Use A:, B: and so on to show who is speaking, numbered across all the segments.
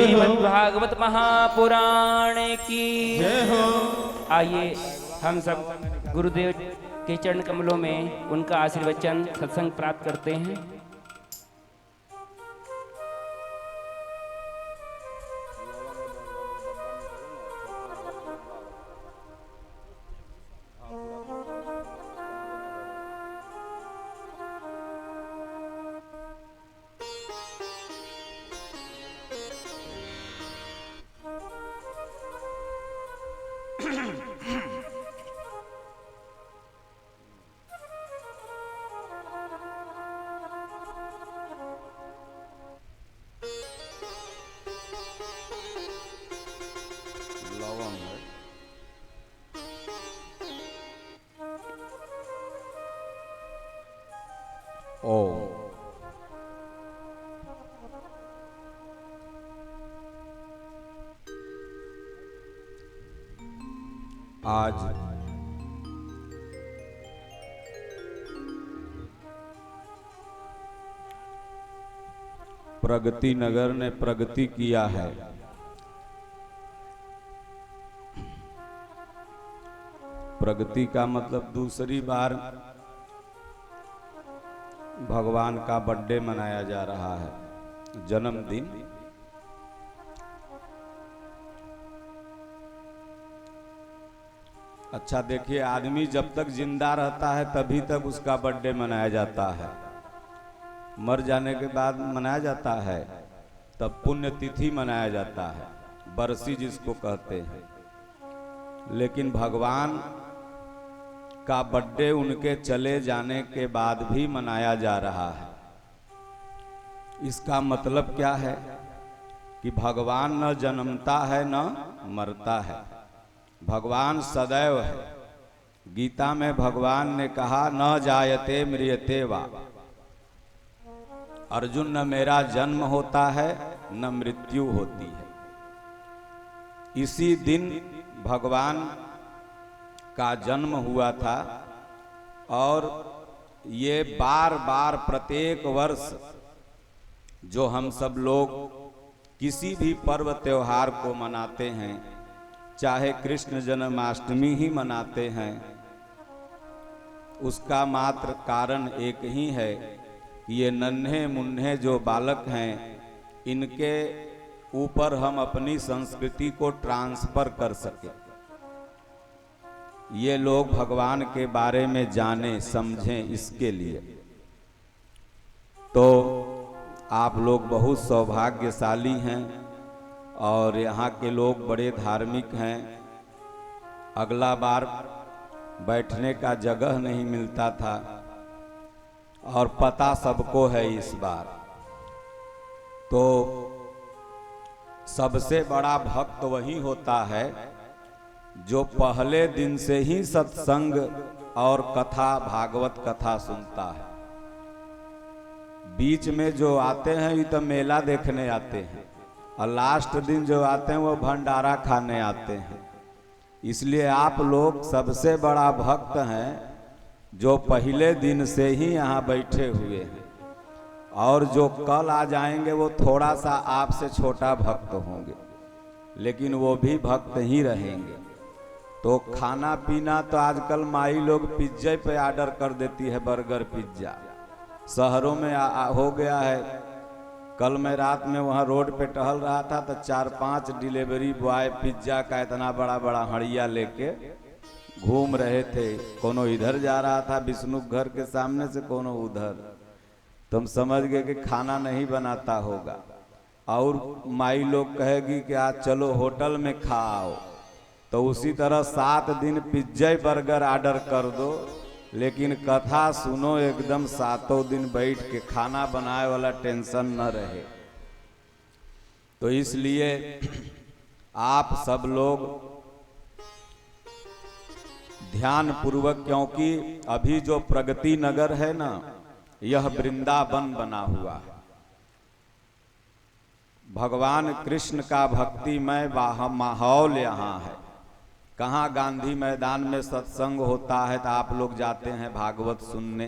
A: श्रीमद् भागवत महापुराण की
B: जय हो।
A: आइए हम सब गुरुदेव के चरण कमलों में उनका आशीर्वचन सत्संग प्राप्त करते हैं।
B: ओम। आज प्रगति नगर ने प्रगति किया है। प्रगति का मतलब दूसरी बार भगवान का बर्थडे मनाया जा रहा है, जन्मदिन। अच्छा देखिए, आदमी जब तक जिंदा रहता है तभी तक उसका बर्थडे मनाया जाता है। मर जाने के बाद मनाया जाता है, तब पुण्यतिथि मनाया जाता है, बरसी जिसको कहते हैं। लेकिन भगवान का बर्थडे उनके चले जाने के बाद भी मनाया जा रहा है। इसका मतलब क्या है कि भगवान न जन्मता है न मरता है, भगवान सदैव है। गीता में भगवान ने कहा न जायते म्रियते वा, अर्जुन न मेरा जन्म होता है न मृत्यु होती है। इसी दिन भगवान का जन्म हुआ था और ये बार बार प्रत्येक वर्ष जो हम सब लोग किसी भी पर्व त्योहार को मनाते हैं, चाहे कृष्ण जन्माष्टमी ही मनाते हैं, उसका मात्र कारण एक ही है कि ये नन्हे मुन्ने जो बालक हैं, इनके ऊपर हम अपनी संस्कृति को ट्रांसफर कर सके। ये लोग भगवान के बारे में जाने समझें, इसके लिए। तो आप लोग बहुत सौभाग्यशाली हैं और यहाँ के लोग बड़े धार्मिक हैं। अगला बार बैठने का जगह नहीं मिलता था और पता सबको है इस बार। तो सबसे बड़ा भक्त वही होता है जो पहले दिन से ही सत्संग और कथा, भागवत कथा सुनता है। बीच में जो आते हैं ये तो मेला देखने आते हैं, और लास्ट दिन जो आते हैं वो भंडारा खाने आते हैं। इसलिए आप लोग सबसे बड़ा भक्त हैं जो पहले दिन से ही यहाँ बैठे हुए हैं, और जो कल आ जाएंगे वो थोड़ा सा आपसे छोटा भक्त होंगे, लेकिन वो भी भक्त ही रहेंगे। तो खाना पीना तो आजकल माई लोग पिज्जे पे ऑर्डर कर देती है, बर्गर पिज्जा शहरों में हो गया है। कल मैं रात में वहाँ रोड पे टहल रहा था तो 4-5 डिलीवरी बॉय पिज्जा का इतना बड़ा बड़ा हड़िया लेके घूम रहे थे। कोनो इधर जा रहा था विष्णु घर के सामने से, कोनो उधर। तुम समझ गए कि खाना नहीं बनाता होगा। और माई लोग कहेगी कि आज चलो होटल में खाओ, तो उसी तरह 7 दिन पिज्जा बर्गर ऑर्डर कर दो, लेकिन कथा सुनो एकदम 7 दिन बैठ के, खाना बनाए वाला टेंशन न रहे। तो इसलिए आप सब लोग ध्यान पूर्वक, क्योंकि अभी जो प्रगति नगर है ना, यह वृंदावन बना हुआ है। भगवान कृष्ण का भक्तिमय माहौल यहाँ है। कहाँ गांधी मैदान में सत्संग होता है तो आप लोग जाते हैं भागवत सुनने,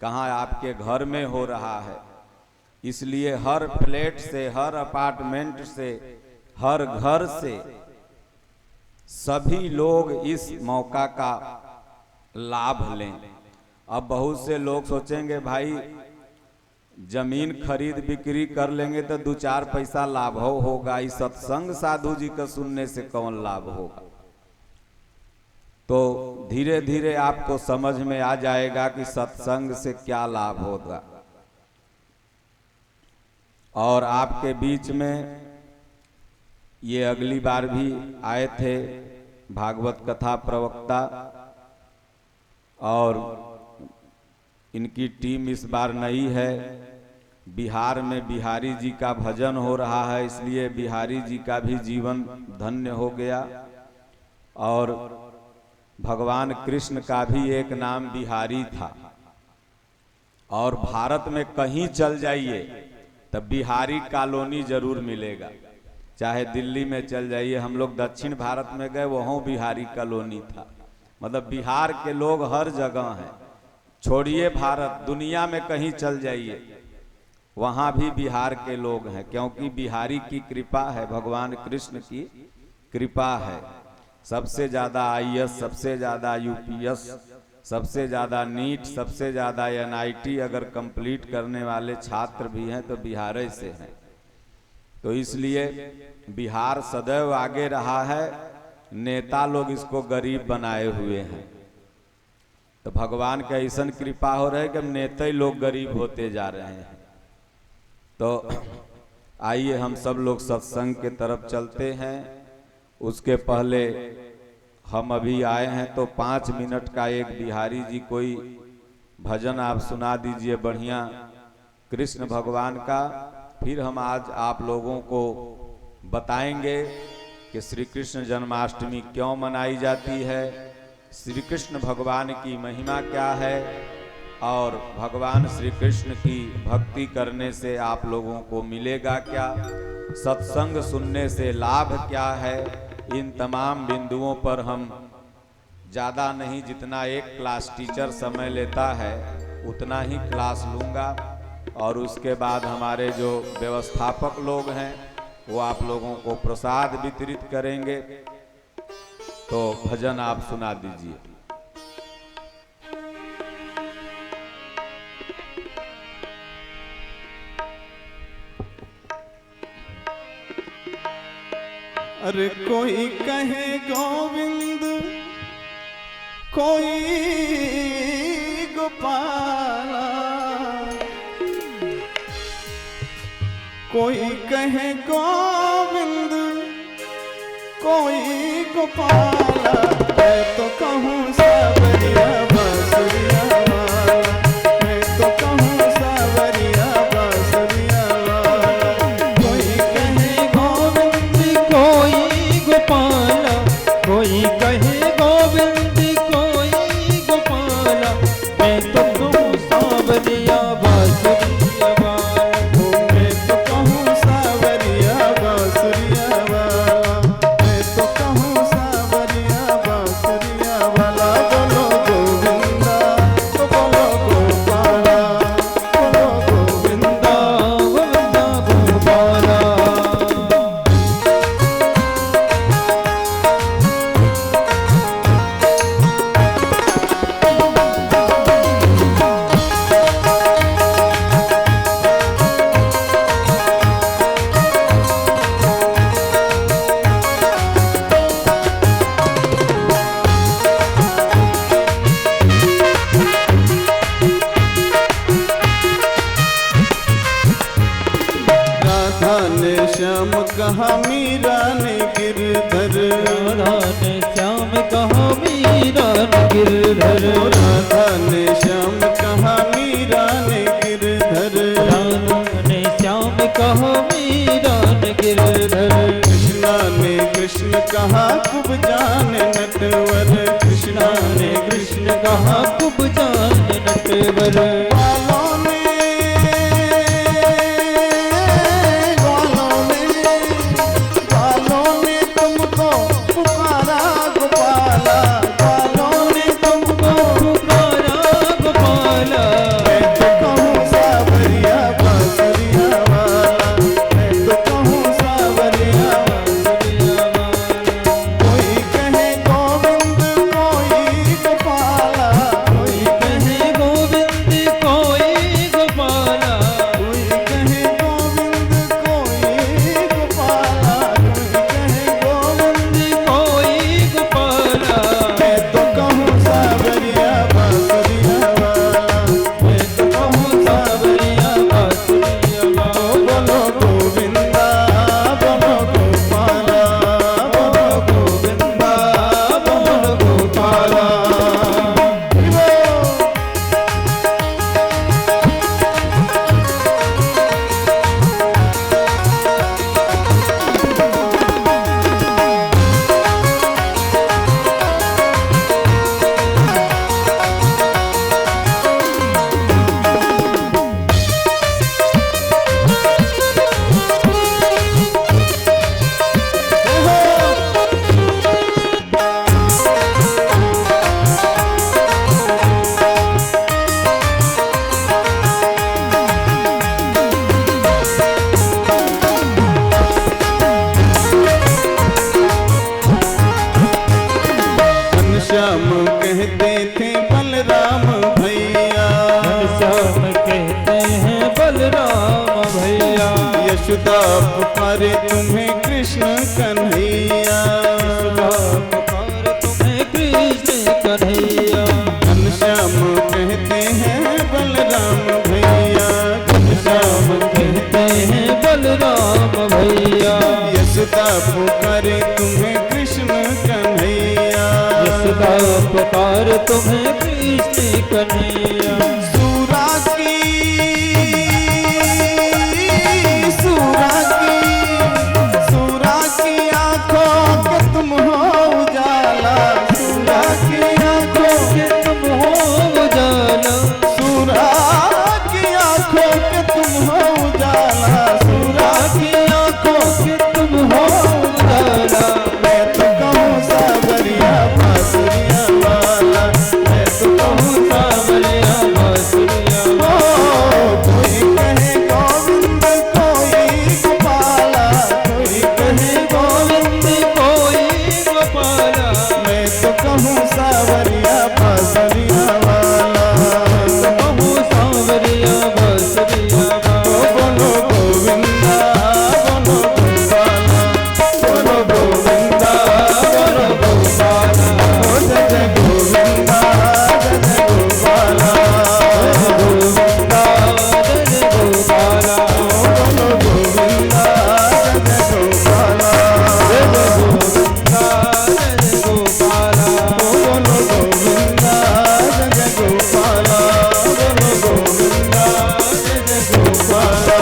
B: कहाँ आपके घर में हो रहा है। इसलिए हर फ्लैट से, हर अपार्टमेंट से, हर घर से सभी लोग इस मौका का लाभ लें। अब बहुत से लोग सोचेंगे भाई जमीन खरीद बिक्री कर लेंगे तो 2-4 पैसा लाभ होगा, इस सत्संग साधु जी का सुनने से कौन लाभ होगा। तो धीरे धीरे आपको समझ में आ जाएगा कि सत्संग से क्या लाभ होगा। और आपके बीच में ये अगली बार भी आए थे भागवत कथा प्रवक्ता, और इनकी टीम इस बार नई है। बिहार में बिहारी जी का भजन हो रहा है, इसलिए बिहारी जी का भी जीवन धन्य हो गया। और भगवान कृष्ण का भी एक नाम बिहारी था। और भारत में कहीं चल जाइए तब बिहारी कॉलोनी जरूर मिलेगा, चाहे दिल्ली में चल जाइए। हम लोग दक्षिण भारत में गए, वहाँ बिहारी कॉलोनी था। मतलब बिहार के लोग हर जगह हैं। छोड़िए भारत, दुनिया में कहीं चल जाइए वहाँ भी बिहार के लोग हैं, क्योंकि बिहारी की कृपा है, भगवान कृष्ण की कृपा है। सबसे ज़्यादा IAS, सबसे ज़्यादा UPS, सबसे ज़्यादा नीट, सबसे ज़्यादा NIT अगर कंप्लीट करने वाले छात्र भी हैं तो बिहार से हैं। तो इसलिए बिहार सदैव आगे रहा है। नेता लोग इसको गरीब बनाए हुए हैं। तो भगवान का ऐसा कृपा हो रहा है कि नेता ही लोग गरीब होते जा रहे हैं। तो आइए हम सब लोग सत्संग के तरफ चलते हैं। उसके पहले हम अभी आए हैं तो 5 मिनट का एक बिहारी जी कोई भजन आप सुना दीजिए बढ़िया कृष्ण भगवान का। फिर हम आज आप लोगों को बताएंगे कि श्री कृष्ण जन्माष्टमी क्यों मनाई जाती है, श्री कृष्ण भगवान की महिमा क्या है, और भगवान श्री कृष्ण की भक्ति करने से आप लोगों को मिलेगा क्या, सत्संग सुनने से लाभ क्या है। इन तमाम बिंदुओं पर हम ज़्यादा नहीं, जितना एक क्लास टीचर समय लेता है उतना ही क्लास लूँगा। और उसके बाद हमारे जो व्यवस्थापक लोग हैं वो आप लोगों को प्रसाद वितरित करेंगे। तो भजन आप सुना दीजिए।
C: अरे कोई कहे गोविंद, कोई गोपाला, कोई कहे गोविंद, कोई गोपाला। मैं तो कहूँ सावरिया बांसुरिया वाला, मैं तो कहूँ सावरिया बांसुरिया वाला। कोई कहे गोविंद, कोई गोपाला, कोई कहे गोविंद, कोई गोपाला। मैं तो कहूँ सावरिया बांसुरिया वाला, मैं तो कहूँ सावरिया बांसुरिया वाला, मैं तो कहूँ सावरिया बांसुरिया वाला। बोलो गोविंदा, बोलो गोपाला, बोलो गोविंदा, गोविंदा गोपाला। राधा ने श्याम कहा, मीरा ने गिरधर, राधा ने श्याम कहा, मीरा ने गिरधर। राधा ने श्याम कहा, मीरा ने गिरधर, राधा ने श्याम कहा, मीरा ने गिरधर। कृष्णा ने कृष्ण कहा, खूब जाने नटवर, कृष्णा ने कृष्ण कहा, खूब जाने नटवर। सावरिया बांसुरिया पुकारे तुम्हें कृष्ण कन्हैया,
D: पुकार तुम्हें कृष्ण कन्हैया।
C: घनश्याम कहते हैं बलराम भैया, घनश्याम
D: कहते हैं बलराम भैया।
C: यशोदा पुकारे तुम्हें कृष्ण कन्हैया,
D: यशोदा पुकार तुम्हें कृष्ण कन्हैया।
C: सूरा की आंखों के तुम हो उजाला, सूरा की आंखों के
D: तुम हो उजाला,
C: सूरा की आंखों के तुम हो उजाला, सूरा की आंखों के
D: तुम हो उजाला।
C: मैं तो कहूँ सावरिया बांसुरिया वाला, मैं तो कहूँ
D: सावरिया बांसुरिया
C: ओ कोई कहे गोविंद कोई गोपाला, कोई कहे
D: गोविंद कोई गोपाला।
C: मैं तो कहूँ सावरिया बांसुरिया वाला,
D: कहूँ सावरिया बांसुरिया वाला।
C: बोलो गोविंदा बोलो गोपाला, बोलो गोविंदा बोलो गोपाला, ओ जय जय गोविंदा जय जय गोपाला,
D: गोविंदा जय गोपाला,
C: बोलो गोविंदा जय जय गोपाला,
D: गोविंदा जय गोपाला,
C: बोलो गोविंदा जय जय गोपाला, बोलो गोविंदा जय जय गोपाला।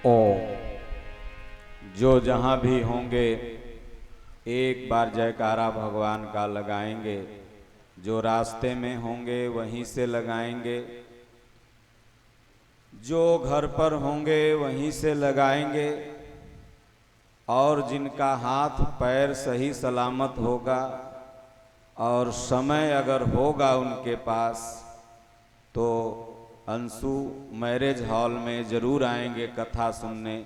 B: ओम। जो जहाँ भी होंगे एक बार जयकारा भगवान का लगाएंगे, जो रास्ते में होंगे वहीं से लगाएंगे, जो घर पर होंगे वहीं से लगाएंगे, और जिनका हाथ पैर सही सलामत होगा और समय अगर होगा उनके पास तो अंशु मैरिज हॉल में ज़रूर आएंगे कथा सुनने।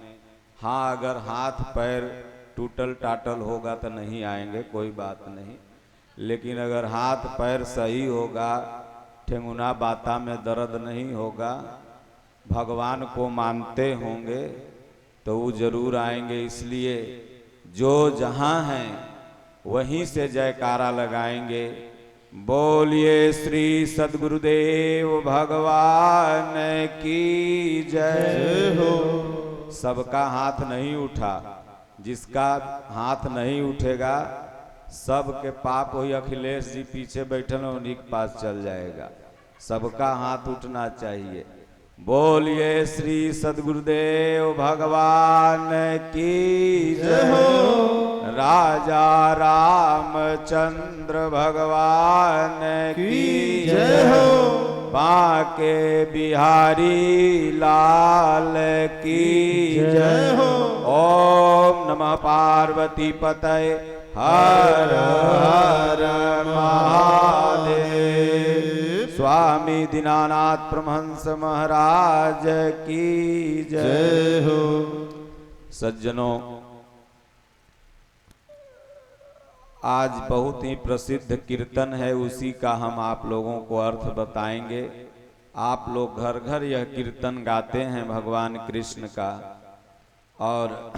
B: हाँ, अगर हाथ पैर टूटल टाटल होगा तो नहीं आएंगे, कोई बात नहीं, लेकिन अगर हाथ पैर सही होगा, ठेंगुना बाता में दर्द नहीं होगा, भगवान को मानते होंगे तो वो जरूर आएंगे। इसलिए जो जहाँ हैं वहीं से जयकारा लगाएंगे। बोलिए श्री सद्गुरुदेव भगवान की जय हो। सबका हाथ नहीं उठा, जिसका हाथ नहीं उठेगा सबके पाप हुई। अखिलेश जी पीछे बैठे हैं, उन्हीं के पास चल जाएगा। सबका हाथ उठना चाहिए। बोलिए श्री सद्गुरुदेव भगवान की जय हो। राजा रामचंद्र भगवान की जय हो। बांके बिहारी लाल की जय हो। ओम नमः पार्वती पतये हर हर महादेव। स्वामी दीनानाथ परमहंस महाराज की जय हो। सज्जनों, आज बहुत ही प्रसिद्ध कीर्तन है, उसी का हम आप लोगों को अर्थ बताएंगे। आप लोग घर घर यह कीर्तन गाते हैं भगवान कृष्ण का, और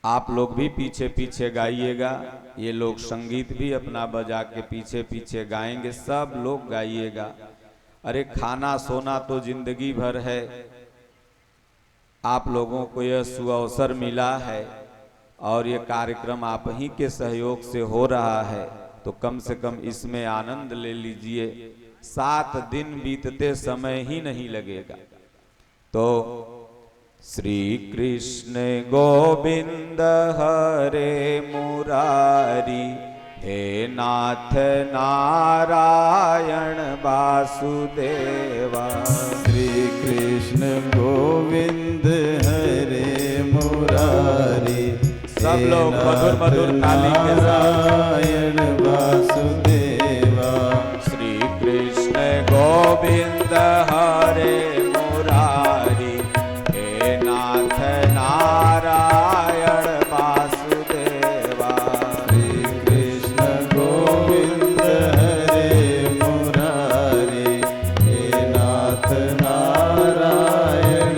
B: आप लोग भी पीछे पीछे गाइएगा। ये लोग संगीत भी अपना बजा के पीछे पीछे गाएंगे, सब लोग गाइएगा। अरे खाना सोना तो जिंदगी भर है, आप लोगों को यह सुअवसर मिला है और ये कार्यक्रम आप ही के सहयोग से हो रहा है, तो कम से कम इसमें आनंद ले लीजिए। 7 दिन बीतते समय ही नहीं लगेगा। तो श्री कृष्ण गोविंद हरे मुरारी, हे नाथ नारायण वासुदेवा।
C: श्री कृष्ण गोविंद हरे मुरारी,
B: सब लोग मधुर मधुर ताली के साथ
C: नारायण वासुदेवा।
B: श्री कृष्ण गोविंद हरे मुरारी, हे नाथ नारायण वासुदेवा।
C: श्री कृष्ण गोविंद हरे मुरारी, हे नाथ नारायण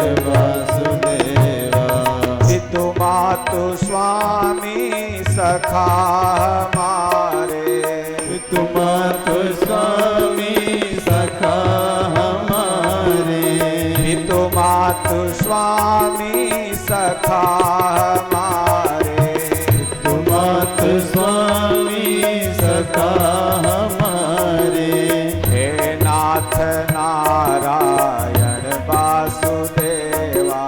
B: स्वामी सखा हमारे,
C: मातु स्वामी सखा हमारे।
B: हे नाथ नारायण वासुदेवा,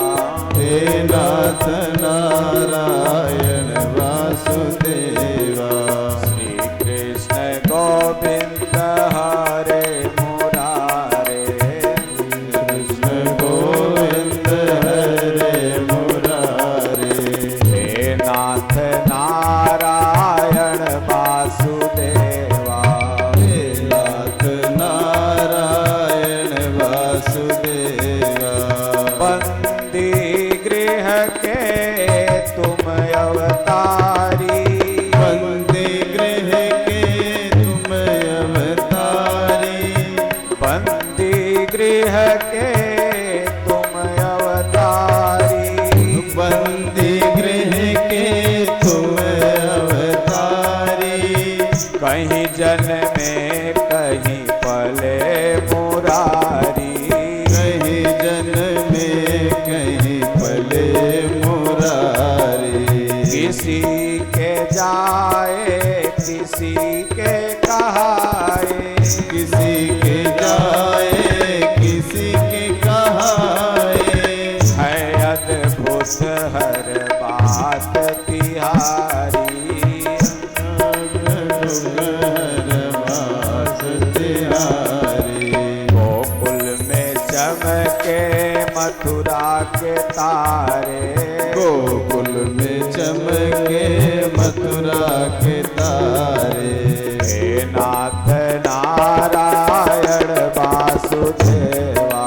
C: हे नाथ नारायण वासुदेवा।
B: श्री कृष्ण गोविंद हरे मुरारे,
C: कृष्ण गोविंद हरे मुरारे।
B: हे नाथ नारायण वासुदेवा,
C: हे नाथ नारायण वासुदेवा।
B: बंदी गृह के तुम अवतारी,
C: बंदी गृह के तुम अवतारी।
B: बंदी गृह के तुम अवतारी,
C: बंदी गृह के तुम अवतारी।
B: कहीं जन्मे कहीं पले मुरारी,
C: कहीं जन्मे कहीं पले मुरारी।
B: किसी के जाए किसी के कहाए,
C: किसी के जाए किसी के कहाए।
B: है अद्भुत हर बात तिहारी, गोकुल में चमके मथुरा के तारे,
C: गोकुल में चमके मथुरा के तारे।
B: हे नाथ नारायण वासुदेवा,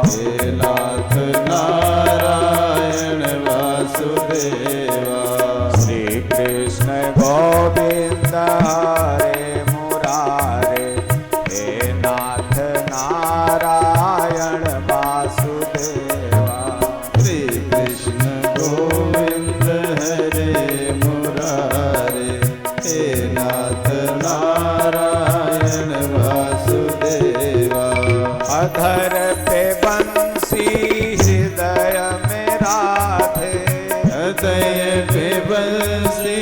C: हे नाथ नारायण वासुदेवा।
B: श्री कृष्ण गोविंद हरे मुरारे, हे नाथ नारायण वासुदेवा।
C: श्री कृष्ण गोविंद हरे मुरारे। हे नाथ नारायण वासुदेवा।
B: अधर पे बंसी हृदय में राधे,
C: हृदय पे बंसी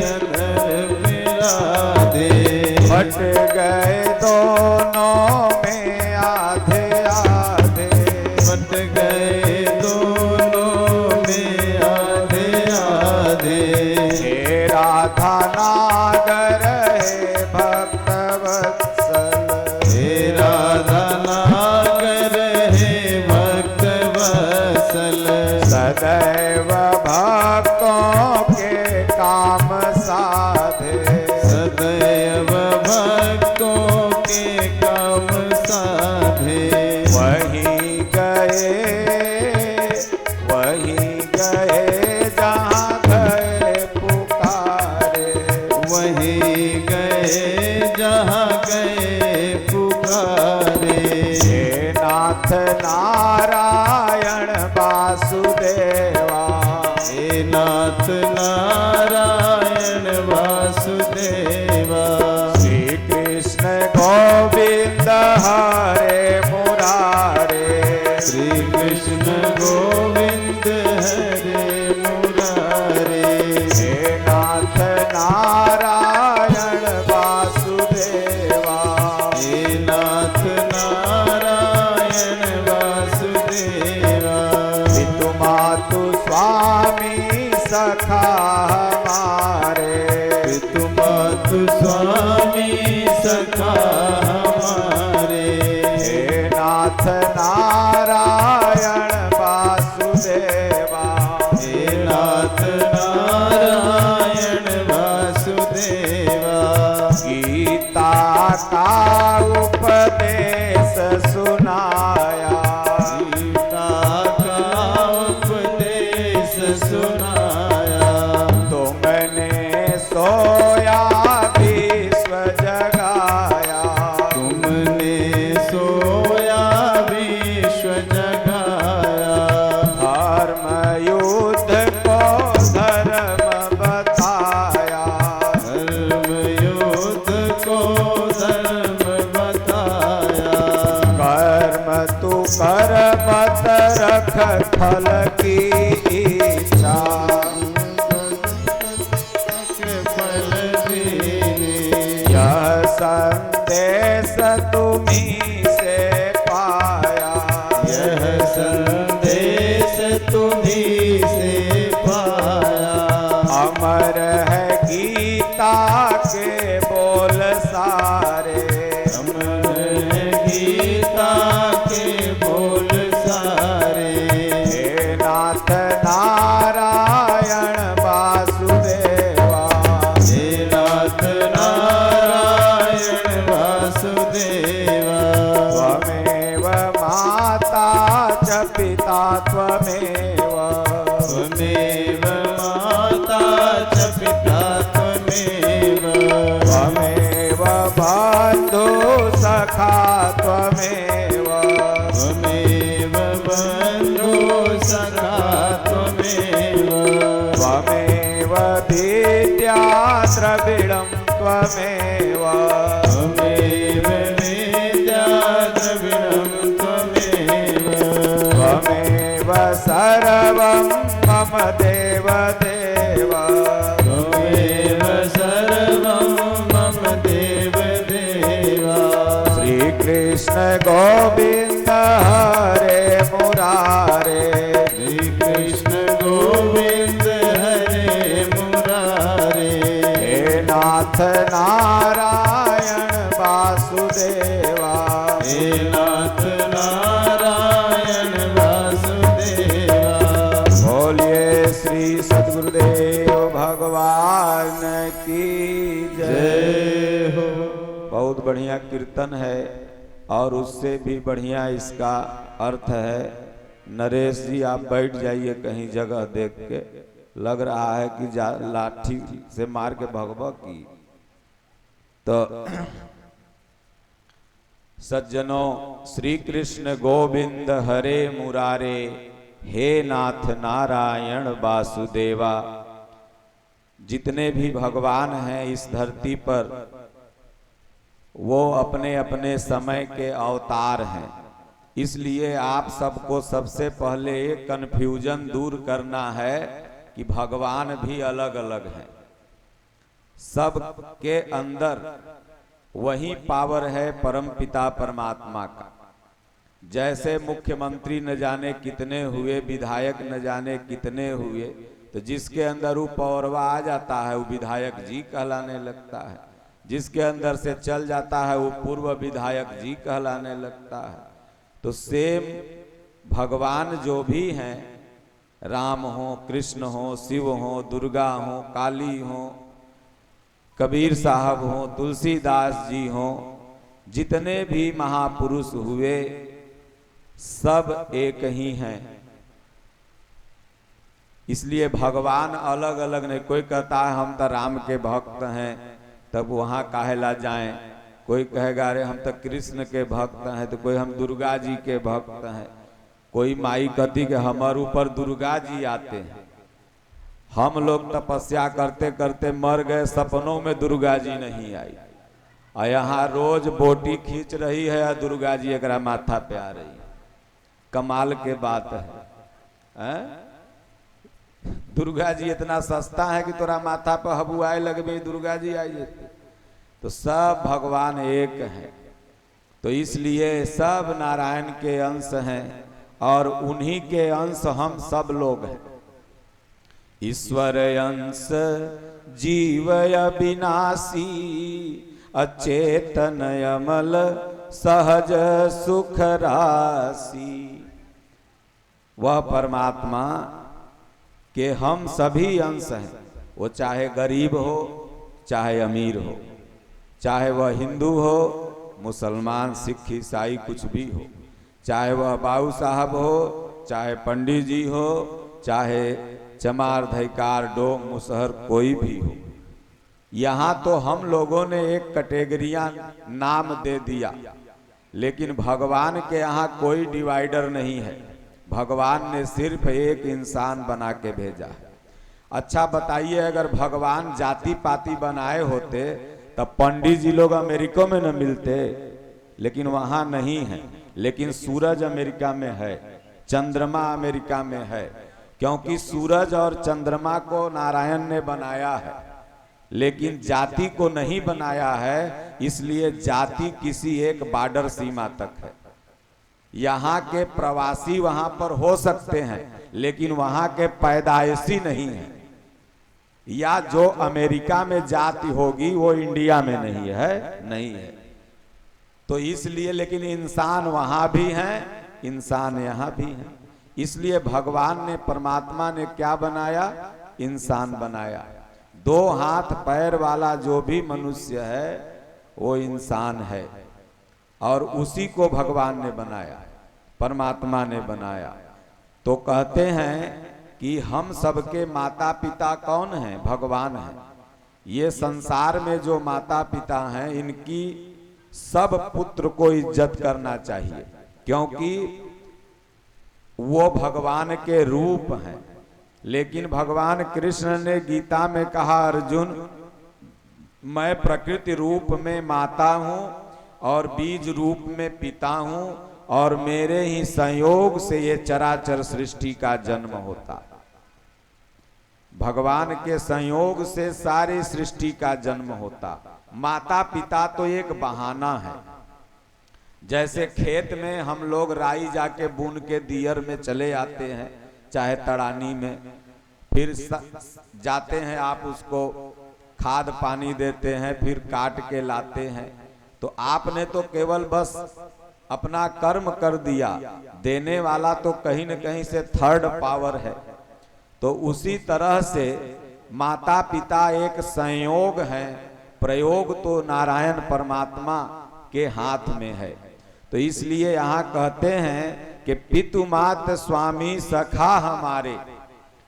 C: अधर पे राधे।
B: बट गए दोनों में आधे आधे,
C: बट गए दोनों में आधे आधे।
B: हे राधा नागर हे भक्त वत्सल,
C: हे राधा नागर हे भक्त वत्सल।
B: सदैव भक्तों के काम साधे,
C: सदैव भक्तों के काम साधे।
B: वहीं गए जहाँ गए पुकारे,
C: वहीं गए जहाँ गए पुकारे।
B: हे नाथ नारायण वासुदेवा,
C: हे नाथ नारायण वासुदेवा।
B: श्री कृष्ण गोविंद हरे मुरारे,
C: श्री कृष्ण गोविंद हरे मुरारे।
B: हे नाथ नारायण वासुदेवा,
C: हे नाथ नारायण वासुदेवा।
B: पितु मातु स्वामी सखा हमारे,
C: पितु मातु स्वामी सखा हमारे।
B: हे नाथ नारायण वासुदेवा,
C: हे नाथ नारायण वासुदेवा।
B: गीता का उपदेश सुनाया,
C: गीता का उपदेश सुनाया।
B: तुमने सोया विश्व जगाया,
C: तुमने सोया विश्व जगाया।
B: धर्म फल की इच्छा
C: फल देने
B: यह संदेश तुम्हीं से पाया
C: यह संदेश तुम्हीं से पाया
B: अमर है गीता के बोल सारे
C: अमर है गीता के बोल सारे
B: हे नाथ नारायण वासुदेवा
C: हे नाथ नारायण वासुदेवा
B: त्वमेव माता च पिता त्वमेव
C: त्वमेव माता च पिता त्वमेव
B: त्वमेव बन्धु सखा त्वमेव
C: त्वमेव बन्धु सखा त्वमेव
B: त्वमेव विद्या द्रविणं त्वमेव
C: त्वमेव विद्या द्रविणं त्वमेव
B: त्वमेव सर्वं मम देव देव
C: त्वमेव सर्वं मम देव देवा
B: श्री कृष्ण गोविंद हरे मुरारे
C: श्री कृष्ण गोविंद हरे मुरारे
B: हे नाथ नारायण वासुदेवा
C: हे नाथ नारायण वासुदेवा
B: बोलिए श्री सद्गुरुदेव भगवान की जय।
C: जय हो
B: बहुत बढ़िया कीर्तन है और उससे भी बढ़िया इसका अर्थ है। नरेश जी आप बैठ जाइए कहीं जगह देख के, लग रहा है कि लाठी से मार के भगवा की। तो सज्जनों, श्री कृष्ण गोविंद हरे मुरारे हे नाथ नारायण वासुदेवा, जितने भी भगवान हैं इस धरती पर वो अपने अपने समय के अवतार हैं। इसलिए आप सबको सबसे पहले एक कन्फ्यूजन दूर करना है कि भगवान भी अलग अलग हैं। सब के अंदर वही पावर है परम पिता परमात्मा का। जैसे मुख्यमंत्री न जाने कितने हुए, विधायक न जाने कितने हुए, तो जिसके अंदर वो पावरवा आ जाता है वो विधायक जी कहलाने लगता है। जिसके अंदर से चल जाता है वो पूर्व विधायक जी कहलाने लगता है। तो सेम भगवान जो भी हैं, राम हो, कृष्ण हो, शिव हो, दुर्गा हो, काली हो, कबीर साहब हो, तुलसीदास जी हो, जितने भी महापुरुष हुए सब एक ही हैं। इसलिए भगवान अलग अलग नहीं। कोई कहता है हम तो राम के भक्त हैं, तब वहाँ काहेला जाएं। कोई कहेगा अरे हम तो कृष्ण के भक्त हैं, तो कोई हम दुर्गा जी के भक्त हैं। कोई माई कहती कि हमारे ऊपर दुर्गा जी आते हैं। हम लोग तपस्या करते करते मर गए, सपनों में दुर्गा जी नहीं आई, और यहाँ रोज बोटी खींच रही है और दुर्गा जी एकरा माथा पे आ रही है। कमाल के बात है। दुर्गा जी इतना सस्ता है कि तोरा माथा पर हबुआए लगबे, दुर्गा जी आई जेते। तो सब भगवान एक हैं। तो इसलिए सब नारायण के अंश हैं और उन्हीं के अंश हम सब लोग हैं। ईश्वर अंश जीव अविनाशी, अचेतन अमल सहज सुख राशि। वह परमात्मा के हम सभी अंश हैं। वो चाहे गरीब हो, चाहे अमीर हो, चाहे वह हिंदू हो, मुसलमान, सिख, ईसाई, कुछ भी हो, चाहे वह बाबू साहब हो, चाहे पंडित जी हो, चाहे चमार, धैकार, डोम, मुसहर, कोई भी हो। यहाँ तो हम लोगों ने एक कैटेगरियां नाम दे दिया, लेकिन भगवान के यहाँ कोई डिवाइडर नहीं है। भगवान ने सिर्फ एक इंसान बना के भेजा है। अच्छा बताइए, अगर भगवान जाति पाति बनाए होते तब पंडित जी लोग अमेरिका में न मिलते, लेकिन वहाँ नहीं है। लेकिन सूरज अमेरिका में है, चंद्रमा अमेरिका में है, क्योंकि सूरज और चंद्रमा को नारायण ने बनाया है, लेकिन जाति को नहीं बनाया है। इसलिए जाति किसी एक बॉर्डर सीमा तक है। यहाँ के प्रवासी वहां पर हो सकते हैं, लेकिन वहां के पैदाइशी नहीं है। या जो अमेरिका में जाति होगी वो इंडिया में नहीं है। तो इसलिए, लेकिन इंसान वहां भी हैं, इंसान यहाँ भी हैं। इसलिए भगवान ने, परमात्मा ने क्या बनाया? इंसान बनाया। 2 हाथ पैर वाला जो भी मनुष्य है वो इंसान है, और उसी को भगवान ने बनाया, परमात्मा ने बनाया। तो कहते हैं कि हम सबके माता पिता कौन हैं? भगवान हैं। ये संसार में जो माता पिता हैं, इनकी सब पुत्र को इज्जत करना चाहिए, क्योंकि वो भगवान के रूप हैं। लेकिन भगवान कृष्ण ने गीता में कहा, अर्जुन मैं प्रकृति रूप में माता हूं और बीज रूप में पिता हूं, और मेरे ही संयोग से ये चराचर सृष्टि का जन्म होता। भगवान के संयोग से सारी सृष्टि का जन्म होता। माता पिता तो एक बहाना है। जैसे खेत में हम लोग राई जाके बुन के दियर में चले आते हैं, चाहे तड़ानी में, फिर जाते हैं, आप उसको खाद पानी देते हैं, फिर काट के लाते हैं। तो आपने तो केवल बस अपना कर्म कर दिया, देने वाला तो कहीं न कहीं से थर्ड पावर है। तो उसी तरह से माता पिता एक संयोग है, प्रयोग तो नारायण परमात्मा के हाथ में है। तो इसलिए यहाँ कहते हैं कि पितु मात स्वामी सखा हमारे।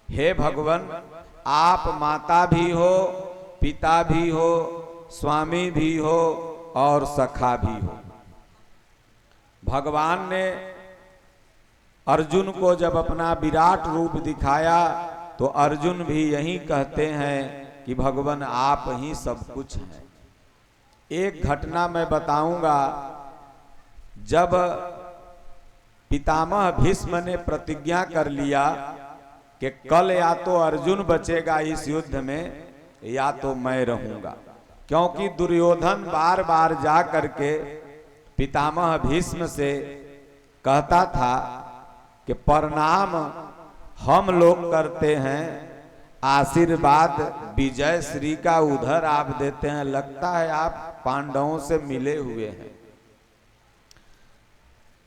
B: हे भगवान, आप माता भी हो, पिता भी हो, स्वामी भी हो और सखा भी हो। भगवान ने अर्जुन को जब अपना विराट रूप दिखाया, तो अर्जुन भी यही कहते हैं कि भगवान आप ही सब कुछ हैं। एक घटना मैं बताऊंगा। जब पितामह भीष्म ने प्रतिज्ञा कर लिया कि कल या तो अर्जुन बचेगा इस युद्ध में, या तो मैं रहूंगा, क्योंकि दुर्योधन बार बार जा करके पितामह भीष्म से कहता था कि प्रणाम हम लोग करते हैं, आशीर्वाद विजय श्री का उधर आप देते हैं, लगता है आप पांडवों से मिले हुए हैं।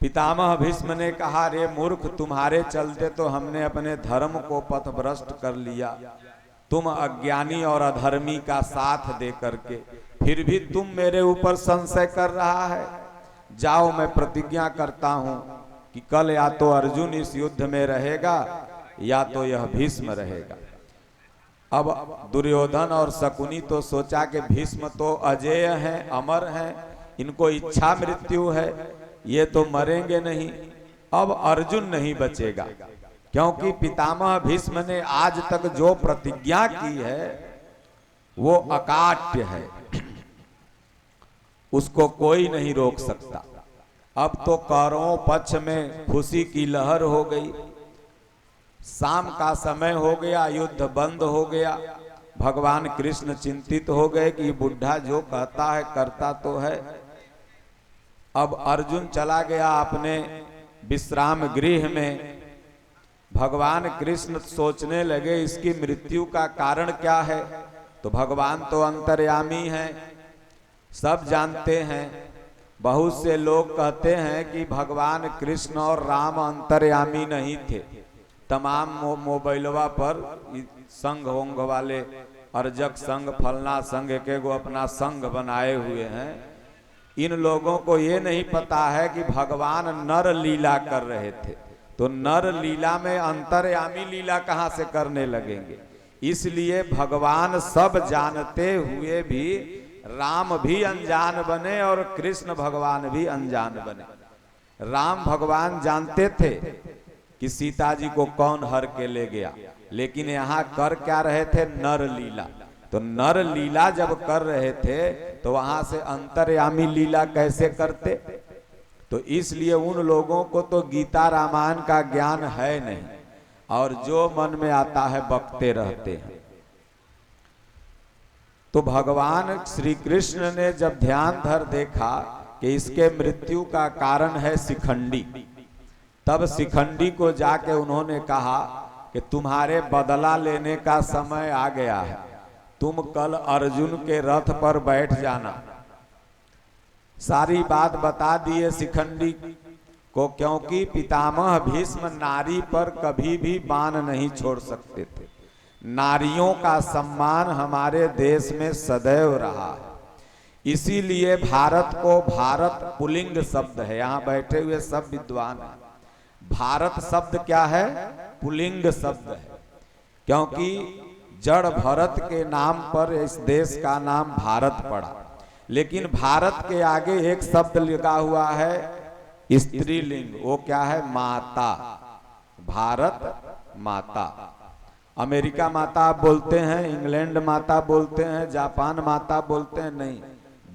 B: पितामह भीष्म ने कहा, रे मूर्ख, तुम्हारे चलते तो हमने अपने धर्म को पथभ्रष्ट कर लिया। तुम अज्ञानी और अधर्मी का साथ दे करके फिर भी तुम मेरे ऊपर संशय कर रहा है। जाओ, मैं प्रतिज्ञा करता हूं कि कल या तो अर्जुन इस युद्ध में रहेगा, या तो यह भीष्म रहेगा। अब दुर्योधन और शकुनी तो सोचा कि भीष्म तो अजेय हैं, अमर हैं, इनको इच्छा मृत्यु है, ये तो मरेंगे नहीं। अब अर्जुन नहीं बचेगा, क्योंकि पितामह भीष्म ने आज तक जो प्रतिज्ञा की है वो अकाट्य है, उसको कोई नहीं रोक सकता। अब तो कौरवों पक्ष में खुशी की लहर हो गई। शाम का समय हो गया, युद्ध बंद हो गया। भगवान कृष्ण चिंतित हो गए कि बुढ़ा जो कहता है करता तो है। अब अर्जुन चला गया अपने विश्राम गृह में। भगवान कृष्ण सोचने लगे इसकी मृत्यु का कारण क्या है। तो भगवान तो अंतर्यामी हैं, सब जानते हैं। बहुत से लोग कहते हैं कि भगवान कृष्ण और राम अंतर्यामी नहीं थे। तमाम मोबाइलवा पर संघ होंग वाले, अर्जक संघ, फलना संघ, एक गो अपना संघ बनाए हुए हैं। इन लोगों को ये नहीं पता है कि भगवान नर लीला कर रहे थे। तो नर लीला में अंतर्यामी लीला कहाँ से करने लगेंगे। इसलिए भगवान सब जानते हुए भी राम भी अनजान बने और कृष्ण भगवान भी अनजान बने। राम भगवान जानते थे कि सीता जी को कौन हर के ले गया, लेकिन यहाँ कर क्या रहे थे, नर लीला। तो नर लीला जब कर रहे थे तो वहां से अंतर्यामी लीला कैसे करते। तो इसलिए उन लोगों को तो गीता रामायण का ज्ञान है नहीं, और जो मन में आता है बकते रहते हैं। तो भगवान श्री कृष्ण ने जब ध्यान धर देखा कि इसके मृत्यु का कारण है शिखंडी, तब शिखंडी को जाके उन्होंने कहा कि तुम्हारे बदला लेने का समय आ गया है, तुम कल अर्जुन के रथ पर बैठ जाना। सारी बात बता दिए शिखंडी को, क्योंकि पितामह भीष्म नारी पर कभी भी बाण नहीं छोड़ सकते थे। नारियों का सम्मान हमारे देश में सदैव रहा है, इसीलिए भारत को, भारत पुल्लिंग शब्द है, यहाँ बैठे हुए सब विद्वान हैं। भारत शब्द क्या है? पुल्लिंग शब्द है, क्योंकि जड़ भरत के नाम पर इस देश का नाम भारत पड़ा। लेकिन भारत के आगे एक शब्द लिखा हुआ है स्त्रीलिंग, वो क्या है? माता। भारत माता। अमेरिका माता आप बोलते हैं, इंग्लैंड माता बोलते हैं, जापान माता बोलते हैं, नहीं,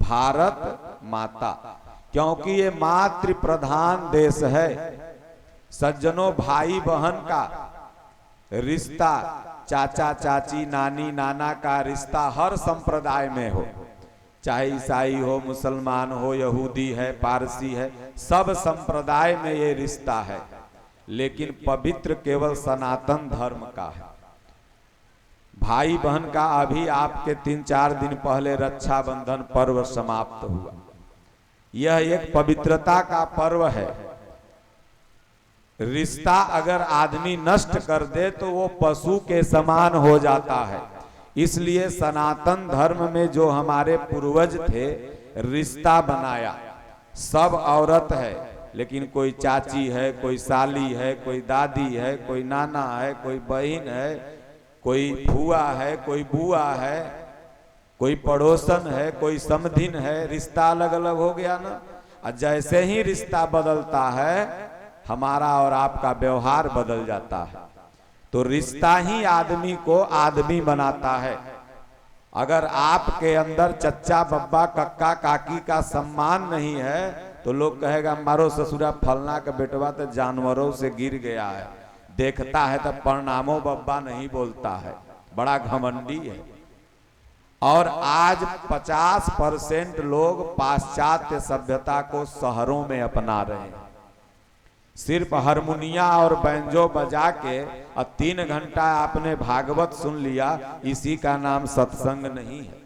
B: भारत माता, क्योंकि ये मातृ प्रधान देश है। सज्जनों, भाई बहन का रिश्ता, चाचा चाची, नानी नाना का रिश्ता हर संप्रदाय में हो, चाहे ईसाई हो, मुसलमान हो, यहूदी है, पारसी है, सब संप्रदाय में ये रिश्ता है। लेकिन पवित्र केवल सनातन धर्म का है। भाई बहन का अभी आपके 3-4 दिन पहले रक्षाबंधन पर्व समाप्त हुआ। यह एक पवित्रता का पर्व है। रिश्ता अगर आदमी नष्ट कर दे तो वो पशु के समान हो जाता है। इसलिए सनातन धर्म में जो हमारे पूर्वज थे, रिश्ता बनाया। सब औरत है, लेकिन कोई चाची है, कोई साली है, कोई दादी है, कोई नाना है, कोई बहन है, कोई फुआ है, कोई बुआ है, कोई पड़ोसन है, कोई समधिन है। रिश्ता अलग अलग हो गया ना। और जैसे ही रिश्ता बदलता है, हमारा और आपका व्यवहार बदल जाता है। तो रिश्ता ही आदमी को आदमी बनाता है। अगर आपके अंदर चच्चा बब्बा कक्का काकी का सम्मान नहीं है, तो लोग कहेगा मारो ससुरा फलना का बेटवा तो जानवरों से गिर गया है, देखता है तो प्रणामो बब्बा नहीं बोलता है, बड़ा घमंडी है। और आज 50% लोग पाश्चात्य सभ्यता को शहरों में अपना रहे हैं। सिर्फ हारमोनिया और बैंजो बजा के और 3 घंटा आपने भागवत सुन लिया, इसी का नाम सत्संग नहीं है।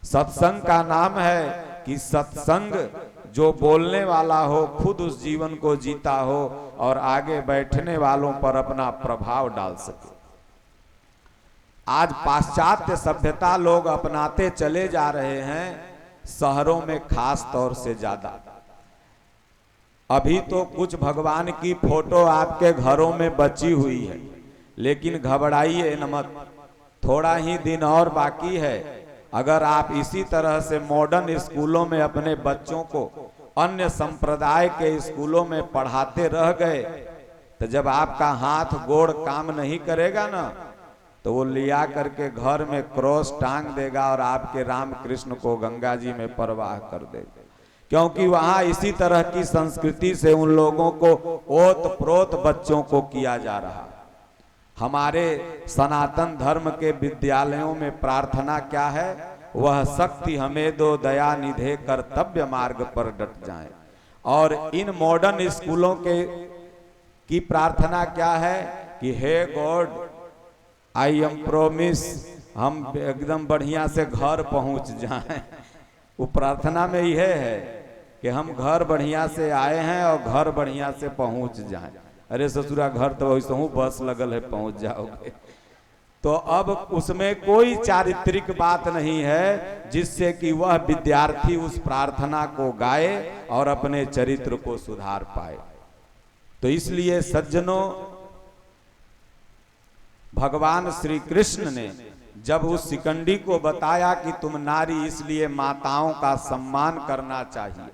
B: सत्संग का नाम है कि सत्संग जो बोलने वाला हो, खुद उस जीवन को जीता हो और आगे बैठने वालों पर अपना प्रभाव डाल सके। आज पाश्चात्य सभ्यता लोग अपनाते चले जा रहे हैं, शहरों में खास तौर से ज्यादा। अभी तो कुछ भगवान की फोटो आपके घरों में बची हुई है, लेकिन घबराइए न मत, थोड़ा ही दिन और बाकी है। अगर आप इसी तरह से मॉडर्न स्कूलों में अपने बच्चों को अन्य संप्रदाय के स्कूलों में पढ़ाते रह गए, तो जब आपका हाथ गोड़ काम नहीं करेगा ना, तो वो लिया करके घर में क्रॉस टांग देगा और आपके राम कृष्ण को गंगा जी में प्रवाह कर देगा। क्योंकि वहां इसी तरह की संस्कृति से उन लोगों को ओत प्रोत बच्चों को किया जा रहा है। हमारे सनातन धर्म के विद्यालयों में प्रार्थना क्या है? वह शक्ति हमें दो, दया निधे, कर्तव्य मार्ग पर डट जाएं। और इन मॉडर्न स्कूलों की प्रार्थना क्या है कि हे गॉड, आई एम प्रोमिस, हम एकदम बढ़िया से घर पहुंच जाएं। वो प्रार्थना में यह है कि हम घर बढ़िया से आए हैं और घर बढ़िया से पहुंच जाएं। अरे ससुरा, घर तो वैसे हूँ, बस लगल है, पहुंच जाओगे। तो अब उसमें कोई चारित्रिक बात नहीं है जिससे कि वह विद्यार्थी उस प्रार्थना को गाए और अपने चरित्र को सुधार पाए। तो इसलिए सज्जनों, भगवान श्री कृष्ण ने जब उस शिखंडी को बताया कि तुम नारी, इसलिए माताओं का सम्मान करना चाहिए।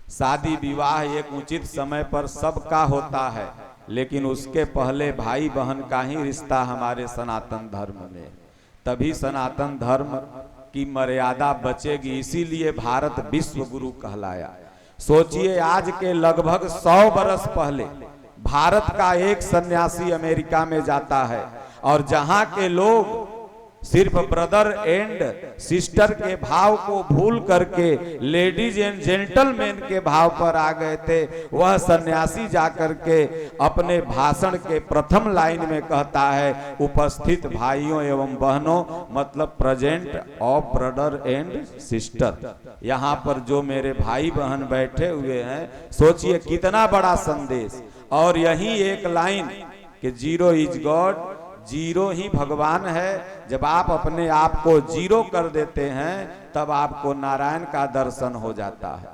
B: शादी विवाह एक उचित समय पर सबका होता है, लेकिन उसके पहले भाई बहन का ही रिश्ता हमारे सनातन धर्म में, तभी सनातन धर्म की मर्यादा बचेगी। इसीलिए भारत विश्व गुरु कहलाया। सोचिए आज के लगभग 100 बरस पहले भारत का एक सन्यासी अमेरिका में जाता है और जहां के लोग सिर्फ ब्रदर एंड सिस्टर के भाव को भूल करके लेडीज एंड जेंटलमैन के भाव पर आ गए थे, वह सन्यासी जाकर के अपने भाषण के प्रथम लाइन में कहता है, उपस्थित भाइयों एवं बहनों, मतलब present of brother and sister, यहाँ पर जो मेरे भाई बहन बैठे हुए हैं, सोचिए कितना बड़ा संदेश। और यही एक लाइन कि जीरो इज गॉड, जीरो ही भगवान है। जब आप अपने आप को जीरो कर देते हैं तब आपको नारायण का दर्शन हो जाता है।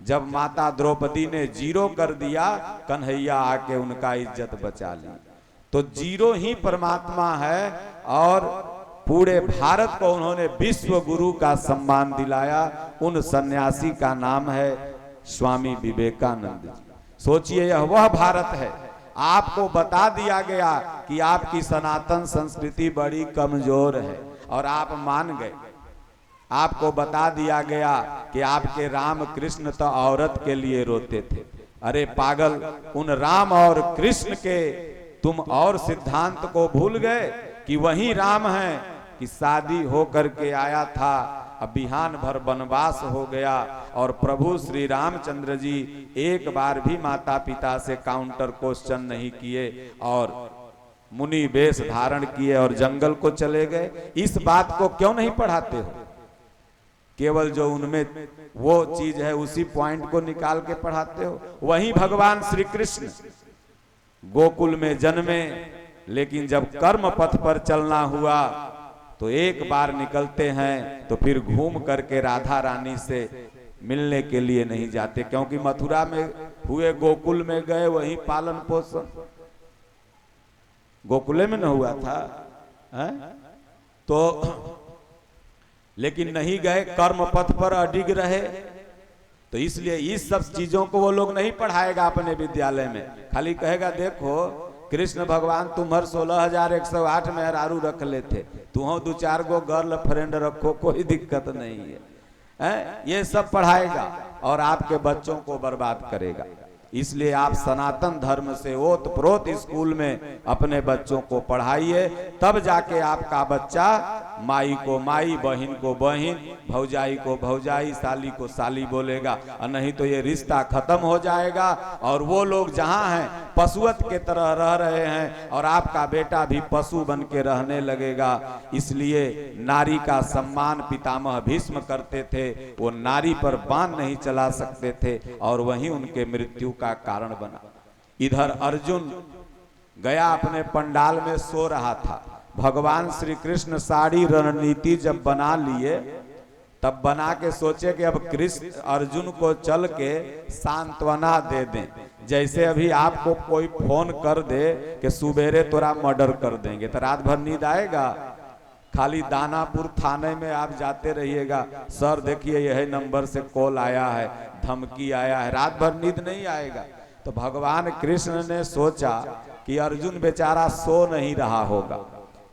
B: जब माता द्रौपदी ने जीरो कर दिया, कन्हैया आके उनका इज्जत बचा ली। तो जीरो ही परमात्मा है और पूरे भारत को उन्होंने विश्व गुरु का सम्मान दिलाया। उन सन्यासी का नाम है स्वामी विवेकानंद। सोचिए यह वह भारत है। आपको बता दिया गया कि आपकी सनातन संस्कृति बड़ी कमजोर है और आप मान गए। आपको बता दिया गया कि आपके राम कृष्ण तो औरत के लिए रोते थे। अरे पागल, उन राम और कृष्ण के तुम और सिद्धांत को भूल गए कि वही राम है कि शादी होकर के आया था, अब बिहान भर वनवास हो गया और प्रभु श्री रामचंद्र जी एक बार भी माता पिता से काउंटर क्वेश्चन नहीं किए और मुनि वेश धारण किए और जंगल को चले गए। इस बात को क्यों नहीं पढ़ाते हो? केवल जो उनमें वो चीज है उसी पॉइंट को निकाल के पढ़ाते हो। वही भगवान श्री कृष्ण गोकुल में जन्मे, लेकिन जब कर्म पथ पर चलना हुआ तो एक बार निकलते हैं तो फिर घूम करके राधा रानी से मिलने के लिए नहीं जाते, क्योंकि मथुरा में हुए, गोकुल में गए, वहीं पालन पोषण गोकुले में न हुआ था है? तो लेकिन नहीं गए, कर्म पथ पर अडिग रहे। तो इसलिए इस सब चीजों को वो लोग नहीं पढ़ाएगा अपने विद्यालय में। खाली कहेगा देखो कृष्ण भगवान तुम्हार 16,108 मेहरारू रख लेते, तुम 2-4 गो गर्ल फ्रेंड रखो, कोई दिक्कत नहीं है, ये सब पढ़ाएगा और आपके बच्चों को बर्बाद करेगा। इसलिए आप सनातन धर्म से ओत प्रोत स्कूल में अपने बच्चों को पढ़ाइए, तब जाके आपका बच्चा माई को माई, बहन को बहन, भौजाई को भौजाई, साली को साली बोलेगा। और नहीं तो ये रिश्ता खत्म हो जाएगा और वो लोग जहाँ हैं पशुवत के तरह रह रहे हैं और आपका बेटा भी पशु बन के रहने लगेगा। इसलिए नारी का सम्मान पितामह भीष्म करते थे, वो नारी पर बाण नहीं चला सकते थे और वहीं उनके मृत्यु का कारण बना। इधर अर्जुन गया अपने पंडाल में सो रहा था। भगवान श्री कृष्ण सारी रणनीति जब बना लिए तब बना के सोचे कि अब कृष्ण अर्जुन को चल के सांत्वना दे दें। जैसे अभी आपको कोई फोन कर दे कि सुबेरे तोरा मर्डर कर देंगे तो रात भर नींद आएगा? खाली दानापुर थाने में आप जाते रहिएगा, सर देखिए यह नंबर से कॉल आया है, धमकी आया है, रात भर नींद नहीं आएगा। तो भगवान कृष्ण ने सोचा कि अर्जुन बेचारा सो नहीं रहा होगा,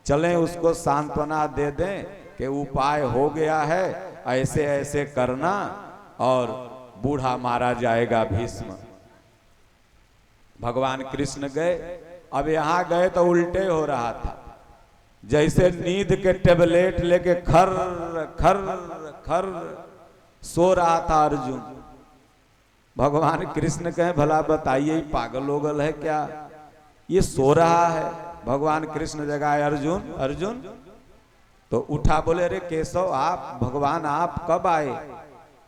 B: चलें उसको सांत्वना दे दें कि उपाय हो गया है, ऐसे ऐसे करना और बूढ़ा मारा जाएगा भीष्म। भगवान कृष्ण गए। अब यहाँ गए तो उल्टे हो रहा था, जैसे नींद के टेबलेट लेके खर खर खर सो रहा था अर्जुन। भगवान कृष्ण कहे भला बताइए पागल ओगल है क्या, ये सो रहा है। भगवान कृष्ण जगाए अर्जुन अर्जुन, तो उठा, बोले अरे केशव आप, भगवान आप कब आए?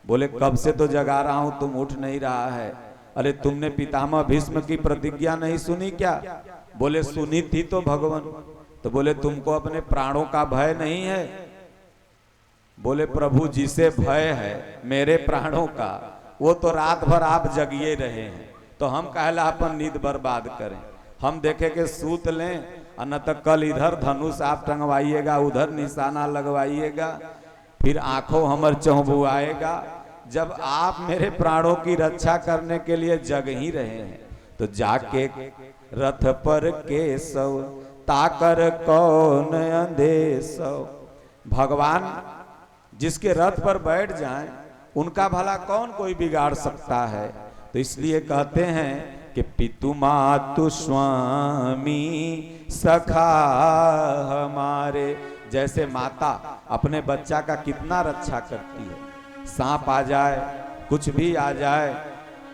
B: बोले कब से तो जगा रहा हूं, तुम उठ नहीं रहा है। अरे तुमने पितामह भीष्म की प्रतिज्ञा नहीं सुनी क्या? बोले सुनी थी तो भगवान। तो बोले तुमको अपने प्राणों का भय नहीं है? बोले प्रभु जिसे भय है मेरे प्राणों का, वो तो रात भर आप जगिए रहे हैं, तो हम कहला अपन नींद बर्बाद करें। हम देखे के सूत लें, न तो कल इधर धनुष आप टंगवाइएगा, उधर निशाना लगवाइएगा, फिर आंखों हमर चौंबुआएगा। जब आप मेरे प्राणों की रक्षा करने के लिए जग ही रहे हैं, तो जाके रथ पर केशव ताकर कौन अंधेशव। भगवान जिसके रथ पर बैठ जाएं उनका भला कौन कोई बिगाड़ सकता है। तो इसलिए कहते हैं कि पितु मातु स्वामी सखा हमारे। जैसे माता अपने बच्चा का कितना रक्षा करती है, सांप आ जाए कुछ भी आ जाए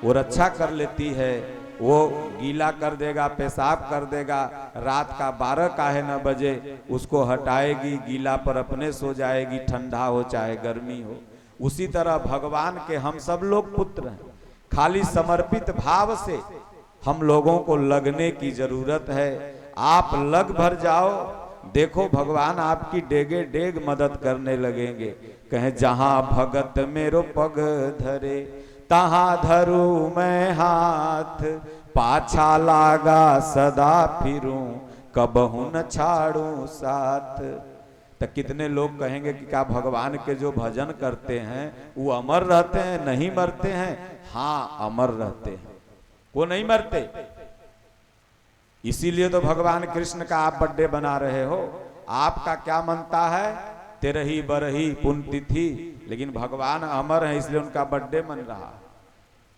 B: वो रक्षा कर लेती है, वो गीला कर देगा, पेशाब कर देगा, रात का 12 काहे न बजे उसको हटाएगी, गीला पर अपने सो जाएगी, ठंडा हो चाहे गर्मी हो। उसी तरह भगवान के हम सब लोग पुत्र हैं, खाली समर्पित भाव से हम लोगों को लगने की जरूरत है। आप लग भर जाओ, देखो भगवान आपकी डेगे डेग मदद करने लगेंगे। कहे जहां भगत मेरो पग धरे तहां धरू मैं हाथ, पाछा लागा सदा फिरूं कबहू न छाड़ू साथ। तो कितने लोग कहेंगे कि क्या भगवान के जो भजन करते हैं वो अमर रहते हैं, नहीं मरते हैं? हाँ, अमर रहते हैं, वो नहीं मरते। इसीलिए तो भगवान कृष्ण का आप बर्थडे बना रहे हो। आपका क्या मनता है? तेरही बरही पुण्यतिथि, लेकिन भगवान अमर है इसलिए उनका बर्थडे मन रहा।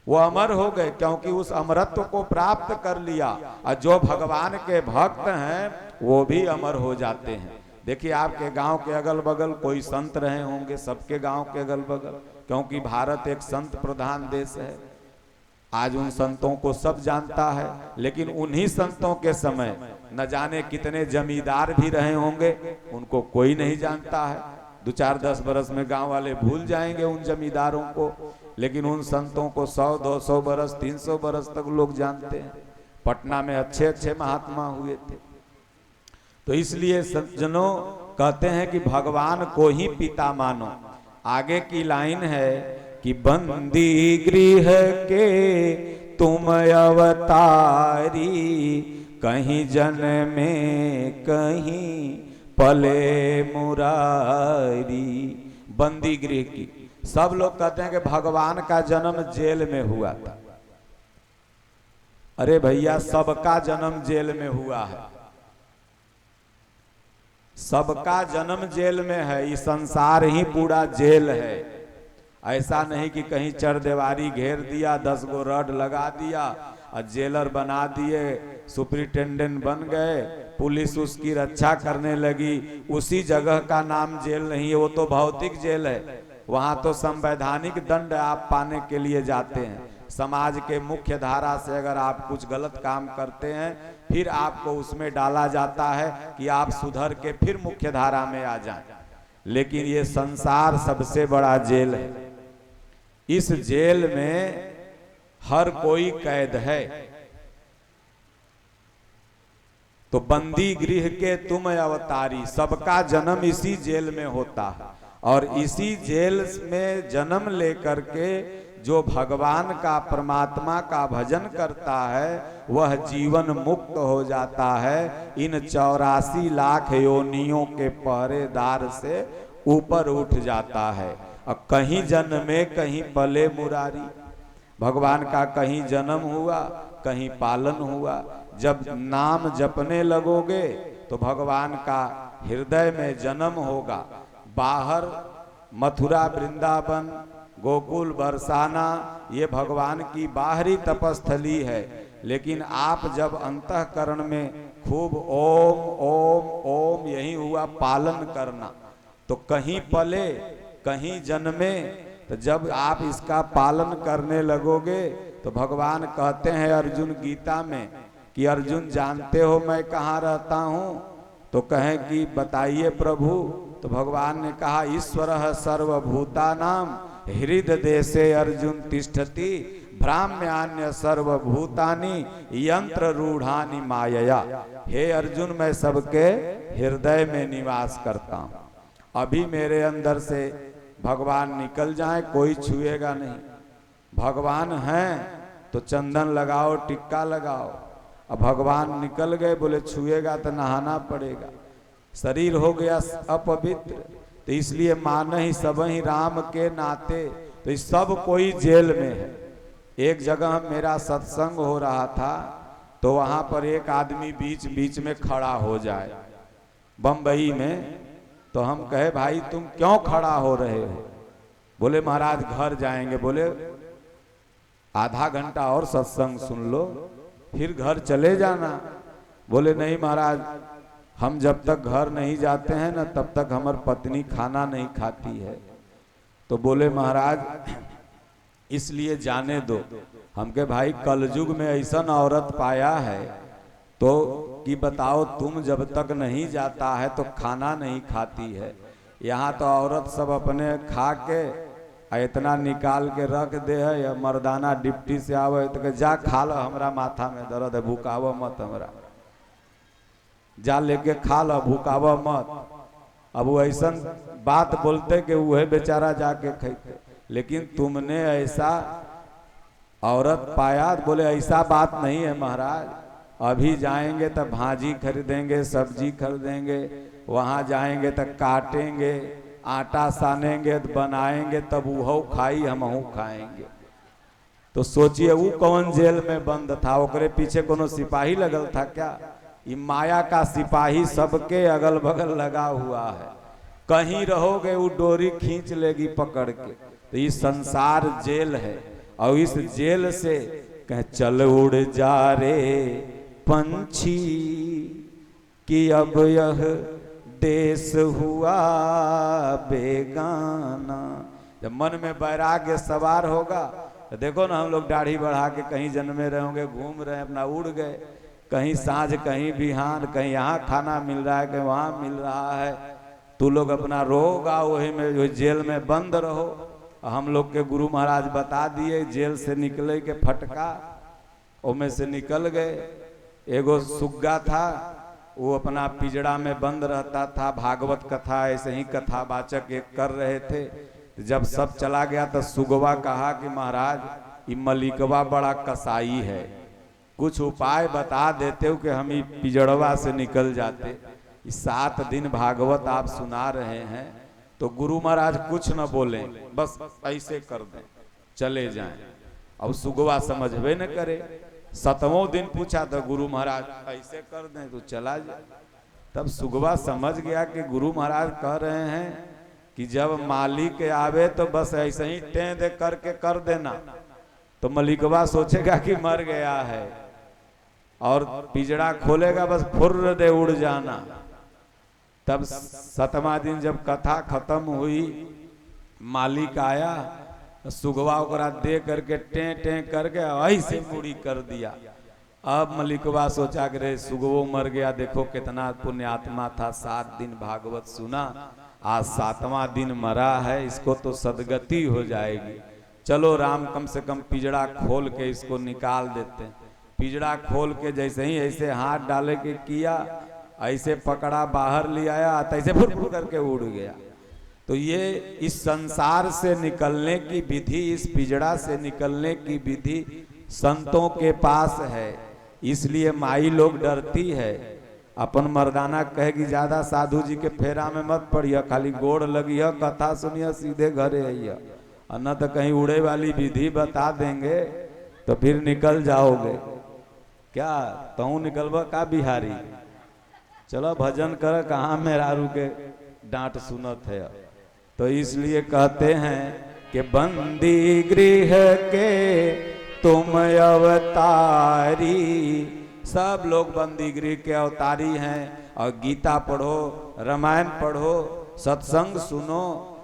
B: वो अमर हो गए क्योंकि उस अमरत्व को प्राप्त कर लिया। और जो भगवान के भक्त हैं वो भी अमर हो जाते हैं। देखिए आपके गांव के अगल बगल कोई संत रहे होंगे, सबके गांव के अगल बगल, क्योंकि भारत एक संत प्रधान देश है। आज उन संतों को सब जानता है, लेकिन उन्हीं संतों के समय न जाने कितने जमींदार भी रहे होंगे, उनको कोई नहीं जानता है। 2-4-10 बरस में गांव वाले भूल जाएंगे उन जमींदारों को, लेकिन उन संतों को 100-200 बरस 300 बरस तक लोग जानते हैं। पटना में अच्छे अच्छे महात्मा हुए थे। तो इसलिए सज्जनों कहते हैं कि भगवान को ही पिता मानो। आगे की लाइन है कि बंदी गृह के तुम अवतारी, कहीं जन्मे कहीं पले मुरारी। बंदी गृह की, सब लोग कहते हैं कि भगवान का जन्म जेल में हुआ था। अरे भैया, सबका जन्म जेल में हुआ है, सबका जन्म जेल में है। ये संसार ही पूरा जेल है। ऐसा नहीं कि कहीं चरदीवारी घेर दिया, 10 गो रड लगा दिया और जेलर बना दिए, सुपरिटेंडेंट बन गए, पुलिस उसकी रक्षा करने लगी। उसी जगह का नाम जेल नहीं है, वो तो भौतिक जेल है। वहां तो संवैधानिक दंड आप पाने के लिए जाते हैं। समाज के मुख्य धारा से अगर आप कुछ गलत काम करते हैं, फिर आपको उसमें डाला जाता है कि आप सुधर के फिर मुख्य धारा में आ जाएं। लेकिन ये संसार सबसे बड़ा जेल है। इस जेल में हर कोई कैद है। तो बंदी गृह के तुम अवतारी, सबका जन्म इसी जेल में होता है। और इसी जेल में जन्म लेकर के जो भगवान का, परमात्मा का भजन करता है, वह जीवन मुक्त हो जाता है। इन 84 लाख योनियों के पहरेदार से ऊपर उठ जाता है। और कहीं जन्मे कहीं पले मुरारी, भगवान का कहीं जन्म हुआ कहीं पालन हुआ। जब नाम जपने लगोगे तो भगवान का हृदय में जन्म होगा। बाहर मथुरा, वृंदावन, गोकुल, बरसाना ये भगवान की बाहरी तपस्थली है। लेकिन आप जब अंतःकरण में खूब ओम ओम ओम यही हुआ पालन करना, तो कहीं पले कहीं जन्मे। तो जब आप इसका पालन करने लगोगे तो भगवान कहते हैं अर्जुन गीता में कि अर्जुन जानते हो मैं कहाँ रहता हूँ? तो कहें कि बताइए प्रभु। तो भगवान ने कहा ईश्वरः सर्वभूतानां हृदय देशे अर्जुन तिष्ठति, भ्राम्यान्य सर्वभूतानि यंत्र रूढ़ानि मायया। हे अर्जुन, मैं सबके हृदय में निवास करता हूँ। अभी मेरे अंदर से भगवान निकल जाए कोई छुएगा नहीं। भगवान हैं तो चंदन लगाओ, टिक्का लगाओ। अब भगवान निकल गए, बोले छुएगा तो नहाना पड़ेगा, शरीर हो गया अपवित्र। तो इसलिए मान ही सब ही राम के नाते। तो इस सब कोई जेल में है। एक जगह मेरा सत्संग हो रहा था, तो वहां पर एक आदमी बीच बीच में खड़ा हो जाए बम्बई में। तो हम कहे भाई तुम क्यों खड़ा हो रहे हो? बोले महाराज घर जाएंगे। बोले आधा घंटा और सत्संग सुन लो फिर घर चले जाना। बोले नहीं महाराज, हम जब तक घर नहीं जाते हैं ना तब तक हमारी पत्नी खाना नहीं खाती है। तो बोले महाराज इसलिए जाने दो। हम के भाई कलयुग में ऐसा औरत पाया है तो कि बताओ, तुम जब तक नहीं जाता है तो खाना नहीं खाती है। यहाँ तो औरत सब अपने खा के इतना निकाल के रख दे है, या मर्दाना डिप्टी से आवे तो जा खा लो, हमरा माथा में दर्द है, भूकाव मत, हमरा जा लेके खा लो, भूकाव मत। अब वो ऐसा बात बोलते कि वह बेचारा जाके खाते। लेकिन तुमने ऐसा औरत पाया? बोले ऐसा बात नहीं है महाराज, अभी जाएंगे तब भाजी खरीदेंगे, सब्जी खरीदेंगे, वहाँ जाएंगे तब काटेंगे, आटा सानेंगे, बनाएंगे, तब वो खाई हमहू खाएंगे। तो सोचिए वो कौन जेल में बंद था, ओकरे पीछे कोनो सिपाही लगल था क्या? ये माया का सिपाही सबके अगल बगल लगा हुआ है, कहीं रहोगे वो डोरी खींच लेगी पकड़ के। तो ये संसार जेल है, और इस जेल से कह चल उड़ जा रे पंछी कि अब यह देश हुआ बेगाना। जब मन में वैराग्य सवार होगा तो देखो ना, हम लोग दाढ़ी बढ़ा के कहीं जन्मे रहे होंगे, घूम रहे हैं, अपना उड़ गए, कहीं सांझ कहीं बिहान, कहीं यहाँ खाना मिल रहा है, कहीं वहाँ मिल रहा है। तू लोग अपना रोगा वही में, जेल में बंद रहो। हम लोग के गुरु महाराज बता दिए जेल से निकले के फटका, ओमे से निकल गए। एगो सुग्गा था, वो अपना पिजड़ा में बंद रहता था, भागवत कथा ऐसे ही कथावाचक एक कर रहे थे। जब सब चला गया तो सुगवा कहा कि महाराज ये मलिकवा बड़ा कसाई है, कुछ उपाय बता देते हो कि हम ये पिजड़वा से निकल जाते। 7 दिन भागवत आप सुना रहे हैं। तो गुरु महाराज कुछ न बोले, बस ऐसे कर दें चले जाएं। अब सुगवा समझबे न करे। 7वें दिन पूछा तो गुरु महाराज ऐसे कर दें तो चला जाए। तब सुगवा समझ गया कि गुरु महाराज कह रहे हैं कि जब मालिक आवे तो बस ऐसे ही टें दे करके कर देना। तो मलिकवा सोचेगा कि मर गया है, और पिजड़ा खोलेगा बस फुर्र दे उड़ जाना। तब 7वां दिन जब कथा खत्म हुई, मालिक आया, सुगवा ओकरा दे करके टें टें करके ऐसे मुड़ी कर दिया। अब मलिकवा सोचा कि रे सुगवो मर गया, देखो कितना पुण्यात्मा था, 7 दिन भागवत सुना, आज 7वां दिन मरा है, इसको तो सदगति हो जाएगी। चलो राम कम से कम पिजड़ा खोल के इसको निकाल देते हैं। पिजड़ा खोल के जैसे ही ऐसे हाथ डाले के किया, ऐसे पकड़ा, बाहर ले आया, तैसे फुर फुर करके उड़ गया। तो ये इस संसार से निकलने की विधि, इस पिजड़ा से निकलने की विधि संतों के पास है। इसलिए माई लोग डरती है, अपन मर्दाना कहेगी ज्यादा साधु जी के फेरा में मत पड़िया, खाली गोड़ लगिया, कथा सुनिया, सीधे घरे आइया, न तो कहीं उड़े वाली विधि बता देंगे तो फिर निकल जाओगे। क्या तू निकलबा का बिहारी? चलो भजन कर, कहाँ मेहरारू के डांट सुनत है। तो इसलिए कहते हैं कि बंदी गृह के तुम अवतारी। सब लोग बंदी गृह के अवतारी हैं। और गीता पढ़ो, रामायण पढ़ो, सत्संग सुनो,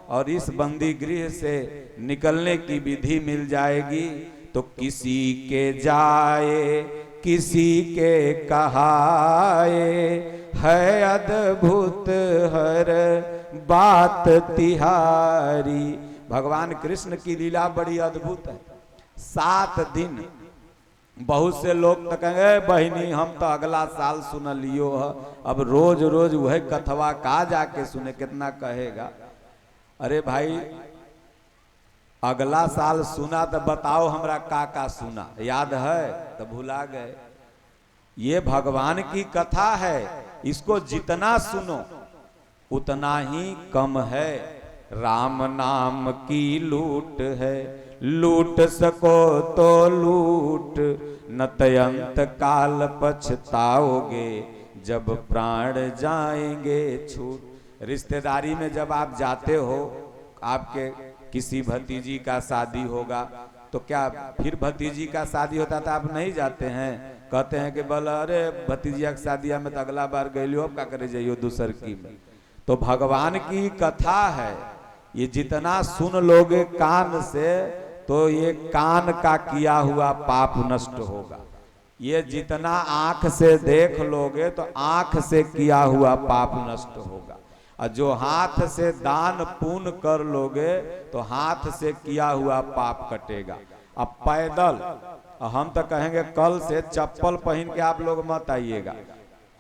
B: और इस बंदी गृह से निकलने की विधि मिल जाएगी। तो किसी के जाए किसी के कहाए, है अद्भुत हर बात तिहारी। भगवान कृष्ण की लीला बड़ी अद्भुत है। 7 दिन बहुत से लोग तो कहेंगे बहिनी हम तो अगला साल सुन लियो है, अब रोज रोज वह कथवा का जाके सुने, कितना कहेगा। अरे भाई अगला साल सुना तो बताओ हमरा का सुना, याद है तो भुला गए। ये भगवान की कथा है, इसको जितना सुनो उतना ही कम है। राम नाम की लूट है, लूट सको तो लूट, न तयंत काल पछताओगे, जब प्राण जाएंगे छूट। रिश्तेदारी में जब आप जाते हो, आपके किसी भतीजी का शादी होगा तो क्या फिर भतीजी का शादी होता था आप नहीं जाते हैं? कहते हैं कि बोल अरे भतीजिया की शादिया में तो अगला बार गए अब क्या करे जाइयो दूसर की में। तो भगवान की कथा है, ये जितना सुन लोगे कान से तो ये कान का किया हुआ पाप नष्ट होगा। ये जितना आंख से देख लोगे तो आंख से किया हुआ पाप नष्ट होगा। और जो हाथ से दान पुण्य कर लोगे तो हाथ से किया हुआ पाप कटेगा। अब पैदल हम तो कहेंगे कल से चप्पल पहन के आप लोग मत आइएगा।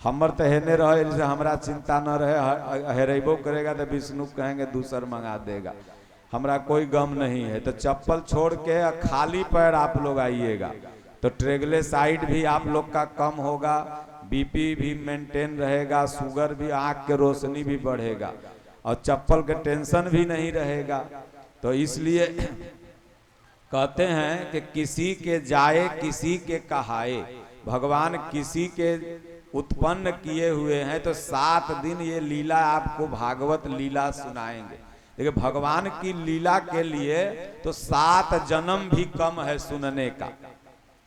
B: हमर तो हेने रहे जैसे हमरा चिंता न रहे, हेरेबो करेगा तो विष्णु कहेंगे दूसर मंगा देगा, हमरा कोई गम नहीं है। तो चप्पल छोड़ के खाली पैर आप लोग आइएगा तो ट्रेगलेसाइड भी आप लोग का कम होगा, बीपी भी मेंटेन रहेगा, शुगर भी, आँख के रोशनी भी बढ़ेगा और चप्पल के टेंशन भी नहीं रहेगा। तो इसलिए कहते हैं कि किसी के जाए किसी के कहाए, भगवान किसी के उत्पन्न किए हुए हैं तो 7 दिन ये लीला आपको भागवत लीला सुनाएंगे। देखिए भगवान की लीला के लिए तो 7 जन्म भी कम है सुनने का।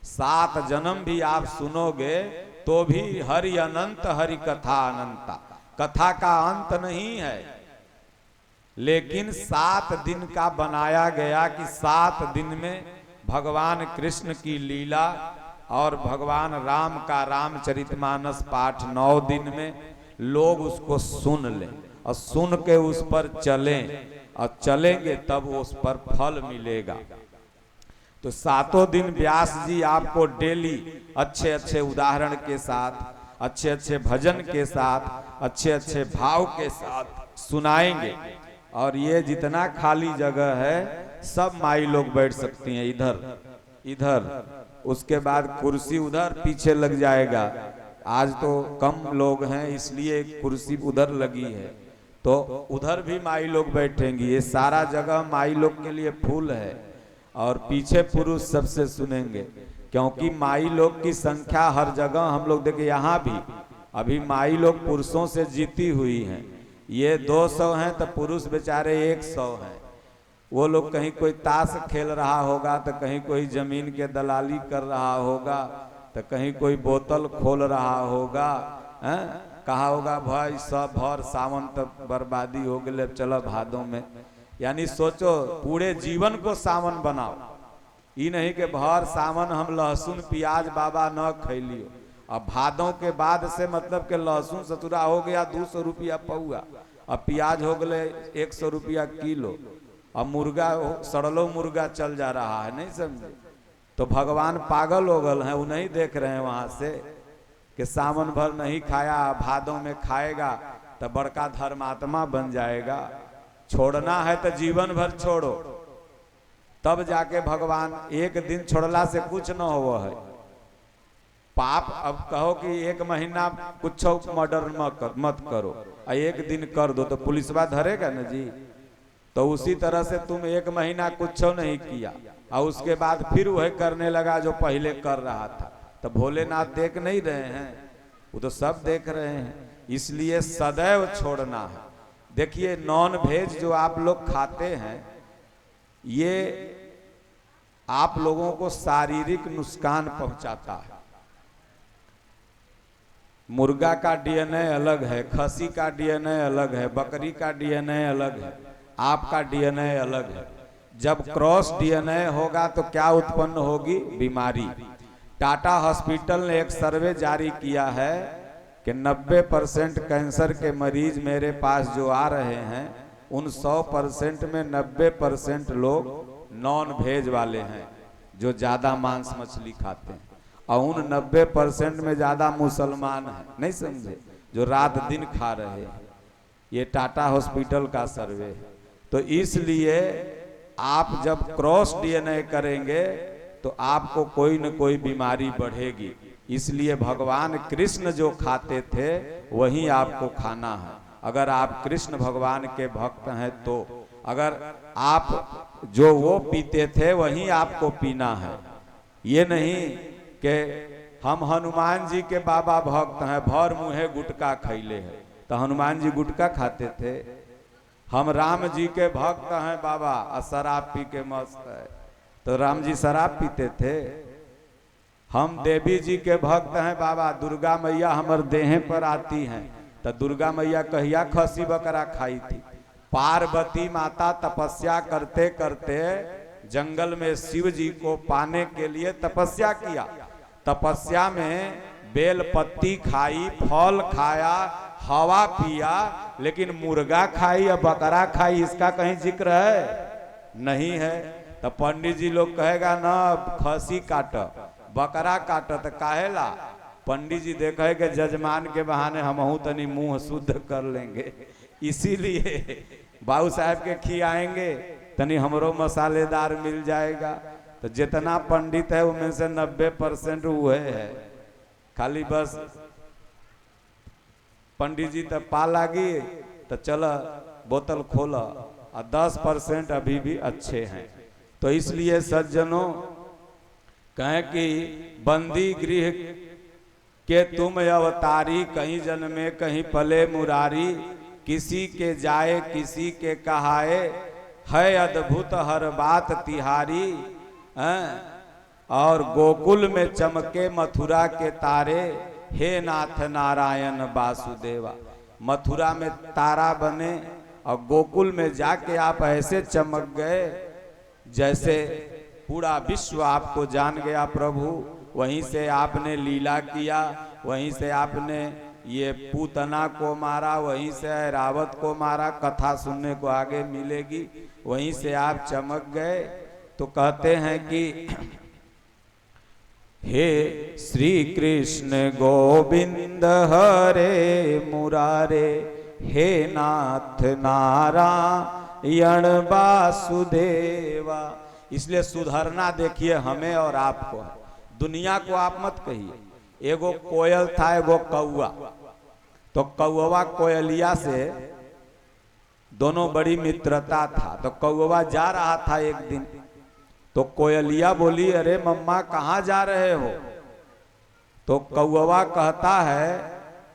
B: 7 जन्म भी आप सुनोगे तो भी हरि अनंत हरि कथा अनंता, कथा का अंत नहीं है। लेकिन 7 दिन का बनाया गया कि 7 दिन में भगवान कृष्ण की लीला और भगवान राम का रामचरितमानस पाठ 9 दिन में लोग उसको सुन लें और सुन के उस पर चलें और चलेंगे तब उस पर फल मिलेगा। तो 7 दिन व्यास जी आपको डेली अच्छे अच्छे उदाहरण के साथ, अच्छे अच्छे भजन के साथ, अच्छे अच्छे भाव के साथ सुनाएंगे। और ये जितना खाली जगह है सब माई लोग बैठ सकती हैं, इधर इधर, उसके बाद कुर्सी उधर पीछे लग जाएगा। आज तो कम लोग हैं इसलिए कुर्सी उधर लगी है, तो उधर भी माई लोग बैठेंगी। ये सारा जगह माई लोग के लिए फूल है और पीछे पुरुष सबसे सुनेंगे, क्योंकि माई लोग की संख्या हर जगह हम लोग देखे, यहाँ भी अभी माई लोग पुरुषों से जीती हुई हैं। ये 200 हैं तो पुरुष बेचारे 100 हैं। वो लोग कहीं कोई ताश खेल रहा होगा तो कहीं कोई जमीन के दलाली कर रहा होगा तो कहीं कोई बोतल खोल रहा होगा, कहा होगा भाई सब भर सावन तक बर्बादी हो गए, चलो भादों में। यानी सोचो पूरे जीवन को सावन बनाओ, ये नहीं कि भर सावन हम लहसुन प्याज बाबा न खैलियो। अब भादों के बाद से मतलब के लहसुन सतुरा हो गया 200 रुपया पौआ, अब प्याज हो गए 100 रुपया किलो, अब मुर्गा सड़लो मुर्गा चल जा रहा है, नहीं समझे। तो भगवान पागल हो गए हैं, वो नहीं देख रहे हैं वहां से कि सावन भर नहीं खाया भादों में खाएगा तो बड़का धर्मात्मा बन जाएगा। छोड़ना है तो जीवन भर छोड़ो, तब जाके भगवान, एक दिन छोड़ला से कुछ न हो है पाप। अब कहो कि 1 महीना कुछ मर्डर मत करो, 1 दिन कर दो तो पुलिसवा धरेगा ना जी। तो उसी तरह से तुम 1 महीना कुछ नहीं किया और उसके बाद फिर वह करने लगा जो पहले कर रहा था, तो भोलेनाथ देख नहीं रहे हैं? वो तो सब देख रहे हैं। इसलिए सदैव छोड़ना है। देखिए नॉन वेज जो आप लोग खाते हैं ये आप लोगों को शारीरिक नुकसान पहुंचाता है। मुर्गा का डीएनए अलग है, खसी का डीएनए अलग है, बकरी का डीएनए अलग है, आपका डीएनए अलग है। जब क्रॉस डीएनए होगा तो क्या उत्पन्न होगी? बीमारी। टाटा हॉस्पिटल ने एक सर्वे जारी किया है कि 90% कैंसर के मरीज मेरे पास जो आ रहे हैं उन 100% में 90% लोग नॉन वेज वाले हैं जो ज्यादा मांस मछली खाते हैं, और उन 90% में ज्यादा मुसलमान हैं, नहीं समझे, जो रात दिन खा रहे हैं। ये टाटा हॉस्पिटल का सर्वे है। तो इसलिए आप जब क्रॉस डीएनए करेंगे तो आपको कोई न कोई बीमारी बढ़ेगी। इसलिए भगवान कृष्ण जो खाते थे वही आपको खाना है, अगर आप कृष्ण भगवान के भक्त हैं तो। अगर आप जो वो पीते थे वही आपको पीना है। ये नहीं कि हम हनुमान जी के बाबा भक्त हैं, भर मुँहे गुटखा खैले हैं, तो हनुमान जी गुटखा खाते थे? हम राम जी के भक्त हैं बाबा, और शराब पी के मस्त है। तो राम जी शराब पीते थे? हम देवी जी के भक्त हैं बाबा, दुर्गा मैया हमर देह पर आती हैं। तो दुर्गा मैया कहिया खसी बकरा खाई थी? पार्वती माता तपस्या करते करते जंगल में शिव जी को पाने के लिए तपस्या किया। तपस्या में बेल पत्ती खाई, फल खाया, हवा पिया, लेकिन मुर्गा खाई या बकरा खाई इसका कहीं जिक्र है? नहीं है। तो पंडित जी लोग कहेगा ना खसी काट, बकरा काट, तो काहेला? पंडित जी देखे कि जजमान के बहाने हमहू तनी मुंह शुद्ध कर लेंगे, इसीलिए बाबू साहब के खियाएंगे, तनी हमरो मसालेदार मिल जाएगा। तो जितना पंडित है उनमें से 90% हुए है। खाली बस पंडित जी तो पा लागी तो चल बोतल खोला, और 10% अभी भी अच्छे हैं। तो इसलिए सज्जनों कहें कि बंदी गृह के तुम अवतारी, कहीं जन्मे कहीं पले मुरारी, किसी के जाए किसी के कहाए, है अद्भुत हर बात तिहारी। और गोकुल में चमके मथुरा के तारे, हे नाथ नारायण वासुदेवा। मथुरा में तारा बने और गोकुल में जाके आप ऐसे चमक गए जैसे पूरा विश्व आपको जान गया प्रभु। वहीं से आपने लीला किया, वहीं से आपने ये पूतना को मारा, वहीं से रावत को मारा, कथा सुनने को आगे मिलेगी। वहीं से आप चमक गए। तो कहते हैं कि हे श्री कृष्ण गोविंद हरे मुरारे, हे नाथ नारायण वासुदेवा। इसलिए सुधरना देखिए हमें और आपको, दुनिया को आप मत कहिए। एगो कोयल था, एगो कौआ। तो कौवा कोयलिया से दोनों बड़ी मित्रता था। तो कौवा जा रहा था एक दिन, तो कोयलिया बोली अरे मम्मा कहाँ जा रहे हो? तो कौवा कहता है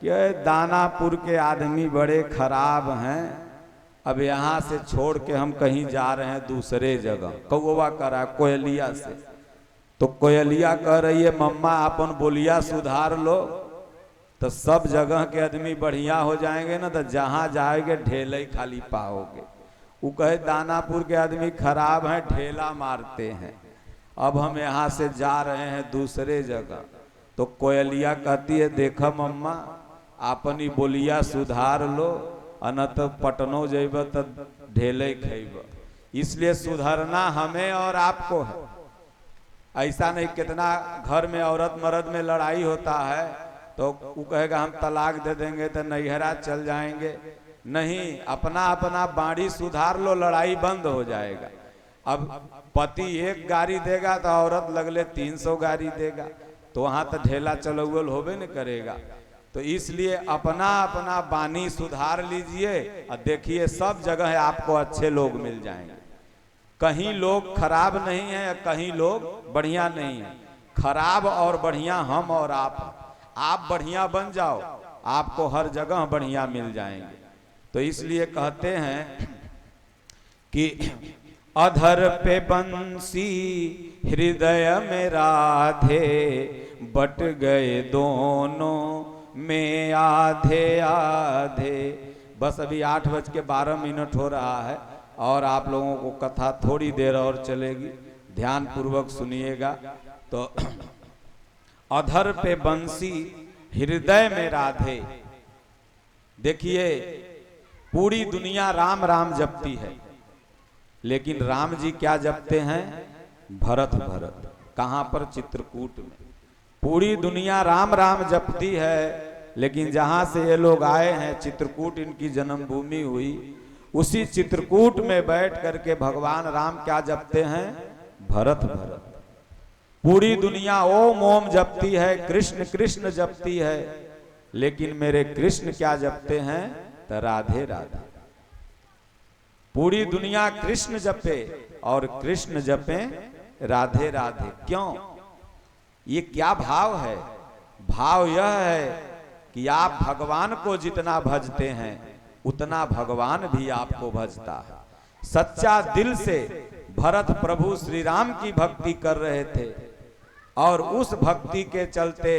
B: कि दानापुर के आदमी बड़े खराब हैं, अब यहाँ से छोड़ के हम कहीं जा रहे हैं दूसरे जगह। कौवा कह रहा है कोयलिया से। तो कोयलिया कह रही है मम्मा अपन बोलिया सुधार लो, तो सब जगह के आदमी बढ़िया हो जाएंगे ना, तो जहाँ जाएंगे ढेले ही खाली पाओगे। वो कहे दानापुर के आदमी खराब हैं, ढेला मारते हैं, अब हम यहाँ से जा रहे हैं दूसरे जगह। तो कोयलिया कहती है देखा मम्मा अपनी बोलिया सुधार लो, न तो पटनो जेब तो ढेले खेब। इसलिए सुधरना हमें और आपको है। ऐसा नहीं, कितना घर में औरत मर्द में लड़ाई होता है तो वो कहेगा हम तलाक दे देंगे तो नैहरा चल जाएंगे। नहीं, अपना अपना बाड़ी सुधार लो, लड़ाई बंद हो जाएगा। अब पति एक गाड़ी देगा तो औरत लगले 300 गाड़ी देगा, तो वहां तो ढेला चलौल होबे न करेगा। तो इसलिए अपना अपना बानी सुधार लीजिए और देखिए सब जगह आपको अच्छे लोग मिल जाएंगे। कहीं लोग खराब नहीं है, कहीं लोग बढ़िया नहीं है। खराब और बढ़िया हम और आप बढ़िया बन जाओ, आपको हर जगह बढ़िया मिल जाएंगे। तो इसलिए कहते हैं कि अधर पे बंसी हृदय में राधे, बट गए दोनों में आधे आधे। बस अभी 8:12 हो रहा है और आप लोगों को कथा थोड़ी देर और चलेगी, ध्यान पूर्वक सुनिएगा। तो अधर पे बंसी हृदय में राधे। देखिए पूरी दुनिया राम राम जपती है, लेकिन राम जी क्या जपते हैं? भरत भरत। कहां पर? चित्रकूट में। पूरी दुनिया राम राम जपती है, लेकिन जहां से ये लोग आए हैं, चित्रकूट इनकी जन्मभूमि हुई, उसी चित्रकूट में बैठ करके भगवान राम क्या जपते हैं? भरत भरत। पूरी दुनिया ओम ओम जपती है, कृष्ण कृष्ण जपती है, लेकिन मेरे कृष्ण क्या जपते हैं? तो राधे राधे। पूरी दुनिया कृष्ण जपे और कृष्ण जपे राधे राधे। क्यों? ये क्या भाव है? भाव यह है कि आप भगवान को जितना भजते हैं उतना भगवान भी आपको भजता है। सच्चा दिल से भरत प्रभु श्री राम की भक्ति कर रहे थे और उस भक्ति के चलते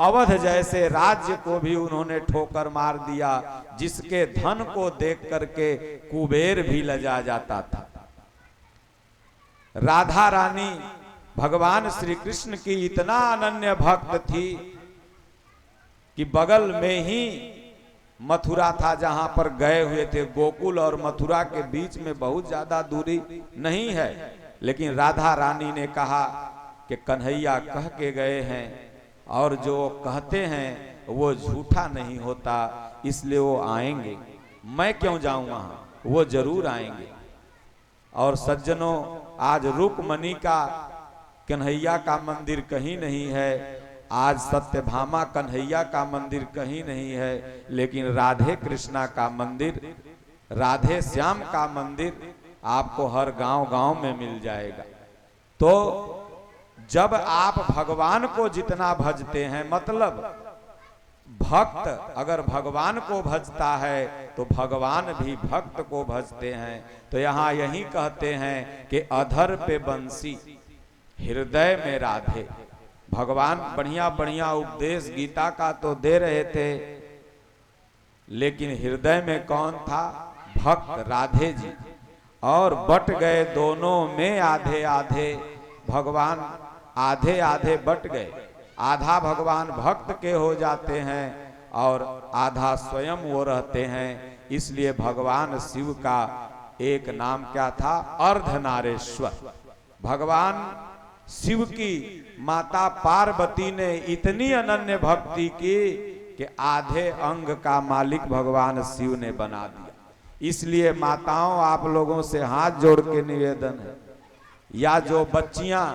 B: अवध जैसे राज्य को भी उन्होंने ठोकर मार दिया, जिसके धन को देख करके कुबेर भी लजा जाता था। राधा रानी भगवान श्री कृष्ण की इतना अनन्य भक्त थी कि बगल में ही मथुरा था जहां पर गए हुए थे। गोकुल और मथुरा के बीच में बहुत ज्यादा दूरी नहीं है, लेकिन राधा रानी ने कहा कि कन्हैया कह के गए हैं और जो कहते हैं वो झूठा नहीं होता, इसलिए वो आएंगे। मैं क्यों जाऊं वहां, वो जरूर आएंगे। और सज्जनों, आज रुक्मणी का कन्हैया का मंदिर कहीं नहीं है, आज सत्यभामा कन्हैया का मंदिर कहीं नहीं है, लेकिन राधे कृष्णा का मंदिर, राधे श्याम का मंदिर आपको हर गांव-गांव में मिल जाएगा। तो जब आप भगवान को जितना भजते हैं, मतलब भक्त अगर भगवान को भजता है तो भगवान भी भक्त को भजते हैं। तो यहाँ यही कहते हैं कि अधर पे बंसी हृदय में राधे। भगवान बढ़िया बढ़िया उपदेश गीता का तो दे रहे थे, लेकिन हृदय में कौन था? भक्त राधे जी। और बट गए दोनों में आधे आधे, भगवान आधे आधे बट गए। आधा भगवान भक्त के हो जाते हैं और आधा स्वयं वो रहते हैं। इसलिए भगवान शिव का एक नाम क्या था? अर्धनारेश्वर। भगवान शिव की माता पार्वती ने इतनी अनन्य भक्ति की कि आधे अंग का मालिक भगवान शिव ने बना दिया। इसलिए माताओं, आप लोगों से हाथ जोड़ के निवेदन है, या जो बच्चियां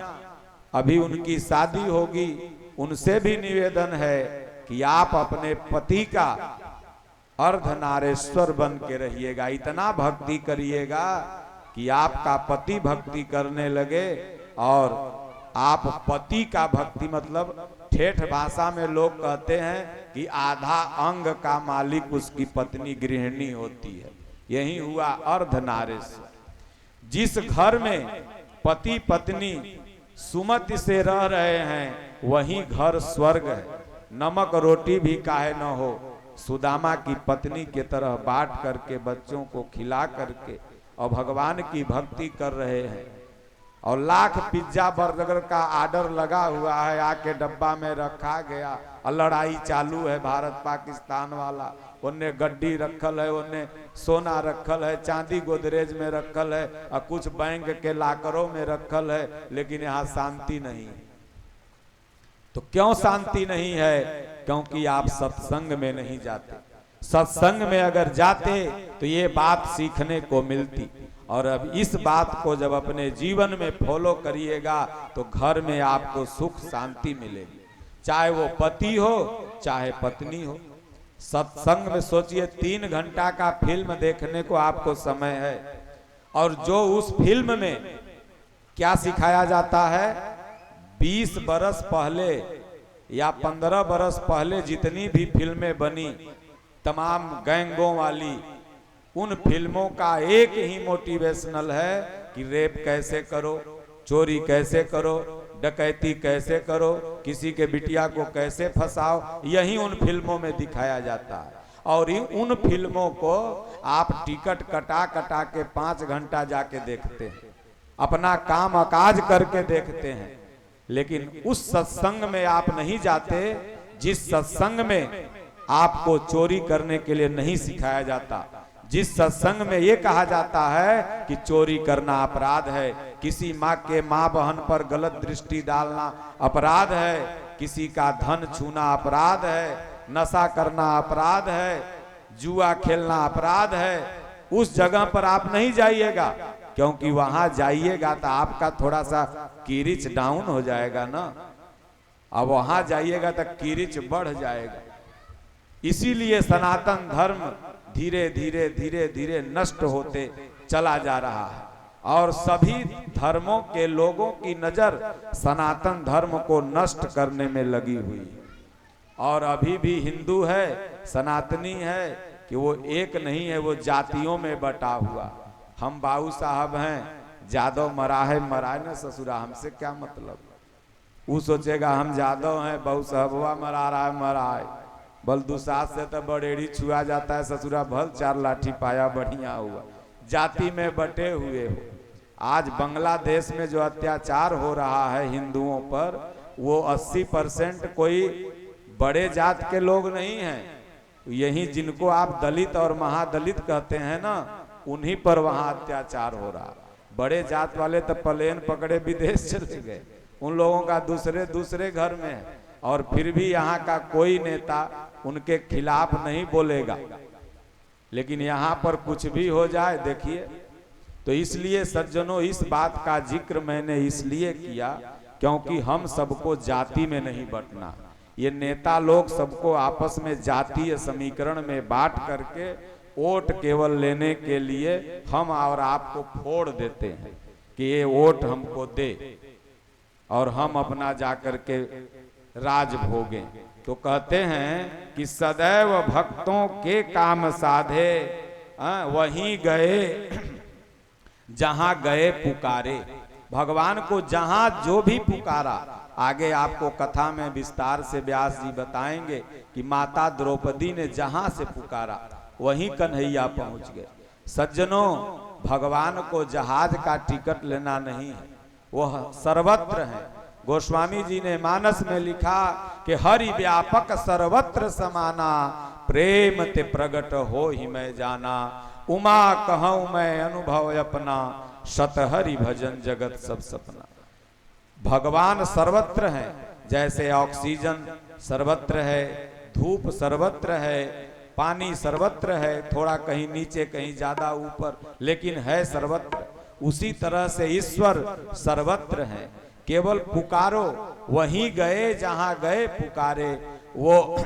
B: अभी उनकी शादी होगी उनसे भी निवेदन है कि आप अपने पति का अर्धनारेश्वर बन के रहिएगा। इतना भक्ति करिएगा कि आपका पति भक्ति करने लगे। और आप पति का भक्ति, मतलब ठेठ भाषा में लोग कहते हैं कि आधा अंग का मालिक उसकी पत्नी गृहिणी होती है। यही हुआ अर्धनारेश्वर। जिस घर में पति पत्नी सुमति से रह रहे हैं वही घर स्वर्ग है। नमक रोटी भी काहे न हो, सुदामा की पत्नी के तरह बांट करके बच्चों को खिला करके और भगवान की भक्ति कर रहे हैं। और लाख पिज्जा बर्गर का आर्डर लगा हुआ है, आके डब्बा में रखा गया और लड़ाई चालू है भारत पाकिस्तान वाला। उन्ने गड्डी रखल है, उन्ने सोना रखल है, चांदी गोदरेज में रखल है और कुछ बैंक के लाकरों में रखल है, लेकिन यहाँ शांति नहीं है। तो क्यों शांति नहीं है? क्योंकि आप सत्संग में नहीं जाते। सत्संग में अगर जाते तो ये बात सीखने को मिलती। और अब इस बात को जब अपने जीवन में फॉलो करिएगा तो घर में आपको सुख शांति मिलेगी, चाहे वो पति हो चाहे पत्नी हो। सत्संग में सोचिए 3 घंटा का फिल्म देखने को आपको समय है, और जो उस फिल्म में क्या सिखाया जाता है, 20 बरस पहले या 15 बरस पहले जितनी भी फिल्में बनी तमाम गैंगों वाली, उन फिल्मों का एक ही मोटिवेशनल है कि रेप कैसे करो, चोरी कैसे करो, डकैती कैसे करो, किसी के बिटिया को कैसे फंसाओ। यही उन फिल्मों में दिखाया जाता है। और उन फिल्मों को आप टिकट कटा कटा के 5 घंटा जाके देखते हैं, अपना काम काज करके देखते हैं। लेकिन उस सत्संग में आप नहीं जाते जिस सत्संग में आपको चोरी करने के लिए नहीं सिखाया जाता, जिस सत्संग में ये कहा जाता है कि चोरी करना अपराध है, किसी माँ के माँ बहन पर गलत दृष्टि डालना अपराध है, किसी का धन छूना अपराध है, नशा करना अपराध है, जुआ खेलना अपराध है। उस जगह पर आप नहीं जाइएगा, क्योंकि वहां जाइएगा तो आपका थोड़ा सा किरिच डाउन हो जाएगा ना, अब वहां जाइएगा तो किरिच बढ़ जाएगा। इसीलिए सनातन धर्म धीरे धीरे धीरे धीरे नष्ट होते चला जा रहा है, और सभी धर्मों के लोगों की नजर सनातन धर्म को नष्ट करने में लगी हुई है। और अभी भी हिंदू है, सनातनी है, कि वो एक नहीं है, वो जातियों में बटा हुआ। हम बाबू साहब हैं, जादव मरा है न ससुरा, हमसे क्या मतलब। वो सोचेगा हम जादव हैं, बहु साहबवा मरा रहा है मरा है, बल दुसात से तो बड़ेड़ी छुआ जाता है ससुरा, भल 4 लाठी पाया बढ़िया हुआ। जाति में बटे हुए हो। आज बांग्लादेश में जो अत्याचार हो रहा है हिंदुओं पर, वो 80% कोई बड़े जात के लोग नहीं हैं। यही जिनको आप दलित और महादलित कहते हैं ना, उन्हीं पर वहां अत्याचार हो रहा। बड़े जात वाले तो प्लेन पकड़े विदेश चले गए, उन लोगों का दूसरे घर में है, और फिर भी यहाँ का कोई नेता उनके खिलाफ नहीं बोलेगा। लेकिन यहाँ पर कुछ भी हो जाए, देखिए। तो इसलिए सज्जनों, इस बात का जिक्र मैंने इसलिए किया क्योंकि हम सबको जाति में नहीं बंटना। ये नेता लोग सबको आपस में जातीय समीकरण में बांट करके वोट केवल लेने के लिए हम और आपको फोड़ देते हैं कि ये वोट हमको दे और हम अपना जाकर के राज भोगें। तो कहते हैं कि सदैव भक्तों के काम साधे, वहीं गए जहां गए पुकारे। भगवान को जहां जो भी पुकारा, आगे आपको कथा में विस्तार से व्यास जी बताएंगे कि माता द्रौपदी ने जहां से पुकारा वहीं कन्हैया पहुंच गए। सज्जनों, भगवान को जहाज का टिकट लेना नहीं है, वह सर्वत्र है। गोस्वामी जी ने मानस में लिखा कि हरि व्यापक सर्वत्र समाना, प्रेम ते प्रगट हो ही मैं जाना। उमा कहूं मैं अनुभव अपना, शतहरि भजन जगत सब सपना। भगवान सर्वत्र है, जैसे ऑक्सीजन सर्वत्र है, धूप सर्वत्र है, पानी सर्वत्र है, थोड़ा कहीं नीचे कहीं ज्यादा ऊपर, लेकिन है सर्वत्र। उसी तरह से ईश्वर सर्वत्र है। केवल पुकारो, वहीं गए जहां गए पुकारे। वो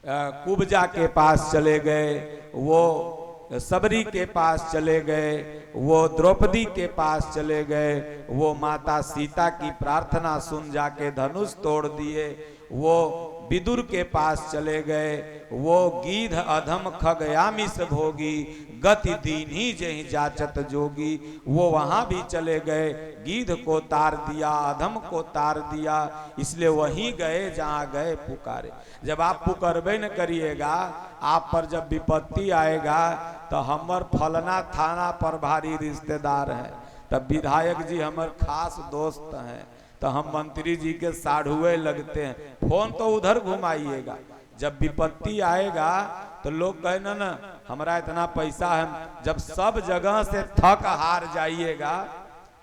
B: कुब्जा के पास चले गए, वो सबरी के पास चले गए, वो द्रौपदी के पास चले गए, वो माता सीता की प्रार्थना सुन जाके धनुष तोड़ दिए, वो विदुर के पास चले गए, वो गीध अधम खगयामिष भोगी, गति दीन्ही जहि जाचत जोगी, वो वहां भी चले गए, गीध को तार दिया, अधम को तार दिया। इसलिए वहीं गए जहां गए पुकारे। जब आप पुकारबे न करिएगा, आप पर जब विपत्ति आएगा तो हमर फलना थाना पर भारी रिश्तेदार है, तब विधायक जी हमर खास दोस्त हैं, तो हम मंत्री जी के साढ़ुए लगते हैं, फोन तो उधर घुमाइएगा। जब विपत्ति आएगा तो लोग कहे ना हमारा इतना पैसा है। जब सब जगह से थक हार जाइएगा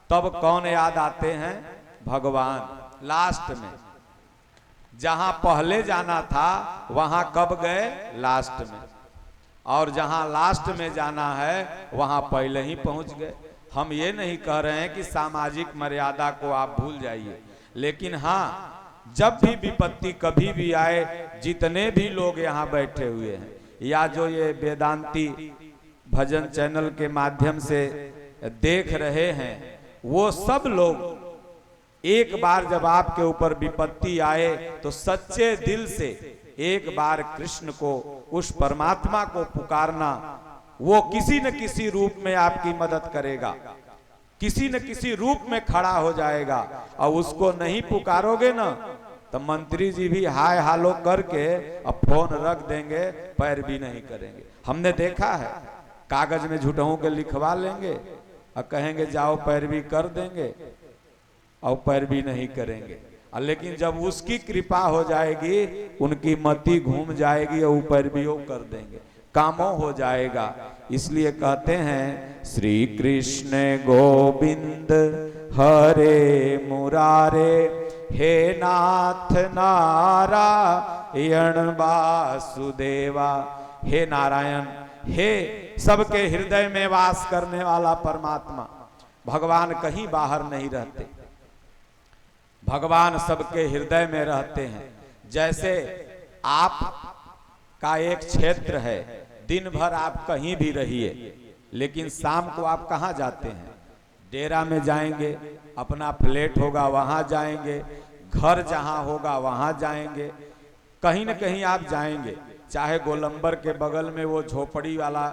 B: तब कौन याद आते हैं? भगवान। लास्ट में जहां पहले जाना था वहां कब गए? लास्ट में। और जहां लास्ट में जाना है वहां पहले ही पहुंच गए। हम ये नहीं कह रहे हैं कि सामाजिक मर्यादा को आप भूल जाइए, लेकिन हाँ, जब भी विपत्ति कभी भी आए, जितने भी लोग यहाँ बैठे हुए हैं या जो ये वेदांती भजन चैनल के माध्यम से देख रहे हैं, वो सब लोग एक बार जब आपके ऊपर विपत्ति आए तो सच्चे दिल से एक बार कृष्ण को, उस परमात्मा को पुकारना। वो किसी न किसी रूप में आपकी मदद करेगा, किसी न किसी रूप में खड़ा हो जाएगा। और उसको नहीं पुकारोगे ना तो मंत्री जी भी हाय हालो करके अब फोन रख देंगे, पैर भी नहीं करेंगे। हमने देखा है, कागज में झूठों के लिखवा लेंगे और कहेंगे जाओ पैरवी कर देंगे, और पैर भी नहीं करेंगे। लेकिन जब उसकी कृपा हो जाएगी, उनकी मति घूम जाएगी और ऊपर भी वो कर देंगे, कामों हो जाएगा। इसलिए कहते हैं श्री कृष्ण गोविंद हरे मुरारे, हे नाथ नारायण वासुदेवा। हे नारायण, हे सबके हृदय में वास करने वाला परमात्मा। भगवान कहीं बाहर नहीं रहते, भगवान सबके हृदय में रहते हैं। जैसे आप का एक क्षेत्र है, दिन भर आप कहीं भी रहिए, लेकिन शाम को आप कहाँ जाते हैं? डेरा में जाएंगे, अपना फ्लैट होगा वहां जाएंगे, घर जहां होगा वहां जाएंगे, कहीं न कहीं आप जाएंगे। चाहे गोलंबर के बगल में वो झोपड़ी वाला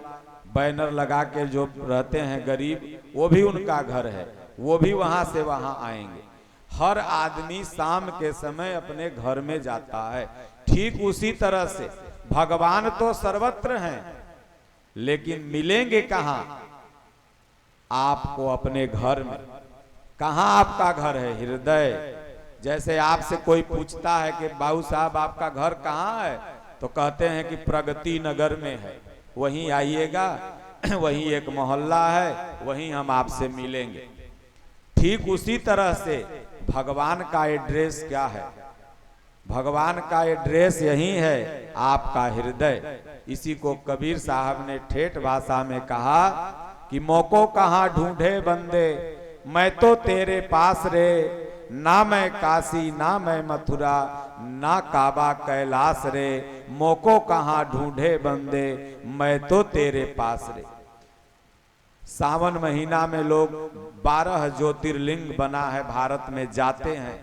B: बैनर लगा के जो रहते हैं गरीब, वो भी उनका घर है, वो भी वहां से वहां आएंगे। हर आदमी शाम के समय अपने घर में जाता है। ठीक उसी तरह से भगवान तो सर्वत्र हैं, लेकिन मिलेंगे कहां? आपको अपने घर में। कहां आपका घर है? हृदय। जैसे आपसे कोई पूछता है कि बाबू साहब आपका घर कहां है, तो कहते हैं कि प्रगति नगर में है, वहीं आइएगा, वहीं एक मोहल्ला है, वहीं हम आपसे मिलेंगे। ठीक उसी तरह से भगवान का एड्रेस क्या है? भगवान का एड्रेस यही है, आपका हृदय। इसी को कबीर साहब ने ठेठ भाषा में कहा कि मोको कहाँ ढूंढे बंदे, मैं तो तेरे पास रे, ना मैं काशी ना मैं मथुरा, ना काबा कैलाश रे, मोको कहाँ ढूंढे बंदे, मैं तो तेरे पास रे। सावन महीना में लोग 12 ज्योतिर्लिंग बना है भारत में, जाते हैं,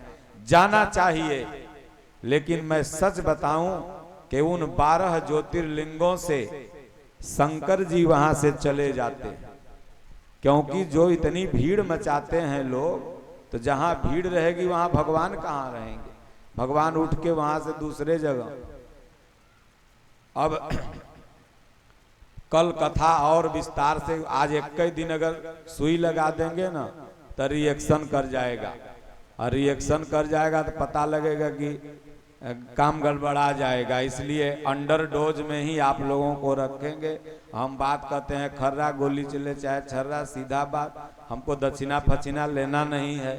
B: जाना चाहिए। लेकिन मैं सच बताऊं कि उन 12 ज्योतिर्लिंगों से शंकर जी वहां से चले जाते हैं, क्योंकि जो इतनी भीड़ मचाते हैं लोग, तो जहां भीड़ रहेगी वहां भगवान कहां रहेंगे? भगवान उठ के वहां से दूसरे जगह। अब कल कथा और विस्तार से, आज एक दिन अगर सुई लगा देंगे ना तो रिएक्शन कर जाएगा, और रिएक्शन कर जाएगा तो पता लगेगा कि काम गड़बड़ा जाएगा। इसलिए अंडर डोज में ही आप लोगों को रखेंगे। हम बात करते हैं खर्रा गोली चले चाहे छर्रा, सीधा बात। हमको दक्षिणा फचिना लेना नहीं है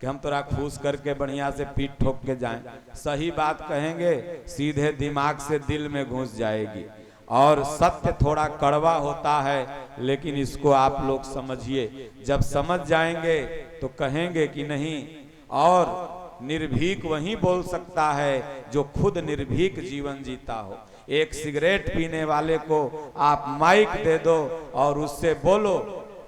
B: कि हम तोरा खुश करके बढ़िया से पीठ ठोक के जाएं। सही बात कहेंगे, सीधे दिमाग से दिल में घुस जाएगी। और सत्य थोड़ा कड़वा होता है, लेकिन इसको आप लोग समझिए। जब समझ जाएंगे तो कहेंगे कि नहीं। और निर्भीक वही बोल सकता है जो खुद निर्भीक जीवन जीता हो। एक सिगरेट पीने वाले को आप माइक दे दो और उससे बोलो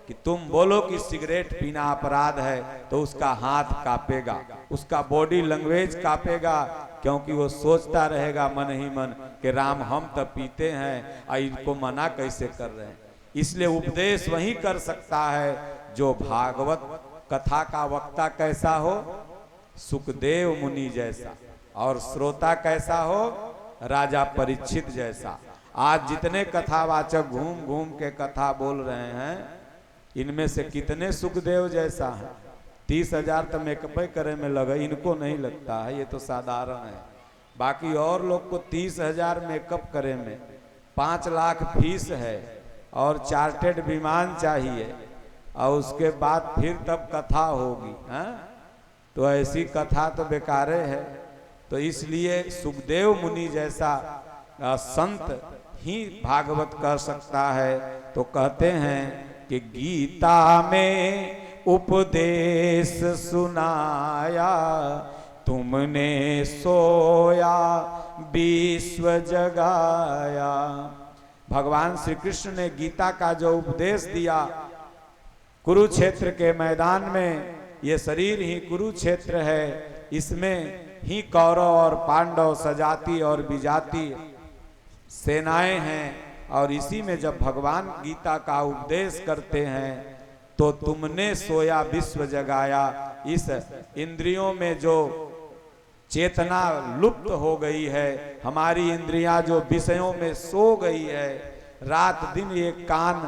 B: कि तुम बोलो कि सिगरेट पीना अपराध है, तो उसका हाथ कांपेगा, उसका बॉडी लैंग्वेज कांपेगा, क्योंकि वो सोचता रहेगा मन ही मन कि राम हम तब पीते हैं और इनको मना कैसे कर रहे हैं। इसलिए उपदेश वही कर सकता है जो भागवत कथा का वक्ता कैसा हो, सुखदेव मुनि जैसा, और श्रोता कैसा हो, राजा परीक्षित जैसा। आज जितने कथावाचक घूम घूम के कथा बोल रहे हैं, इनमें से कितने सुखदेव जैसा है? 30,000 तो मेकअप करे में लगा, इनको नहीं लगता है, ये तो साधारण है। बाकी और लोग को 30,000 मेकअप करे में, 5 लाख फीस है, और चार्टेड विमान चाहिए, और उसके बाद फिर तब कथा होगी। तो ऐसी कथा तो बेकारे है। तो इसलिए सुखदेव मुनि जैसा संत ही भागवत कर सकता है। तो कहते हैं कि गीता में उपदेश सुनाया, तुमने सोया विश्व जगाया। भगवान श्री कृष्ण ने गीता का जो उपदेश दिया कुरुक्षेत्र के मैदान में, ये शरीर ही कुरुक्षेत्र है, इसमें ही कौरव और पांडव, सजाति और विजाति सेनाएं हैं। और इसी में जब भगवान गीता का उपदेश करते हैं तो तुमने सोया विश्व जगाया। इस इंद्रियों में जो चेतना लुप्त हो गई है, हमारी इंद्रियां जो विषयों में सो गई है, रात दिन ये कान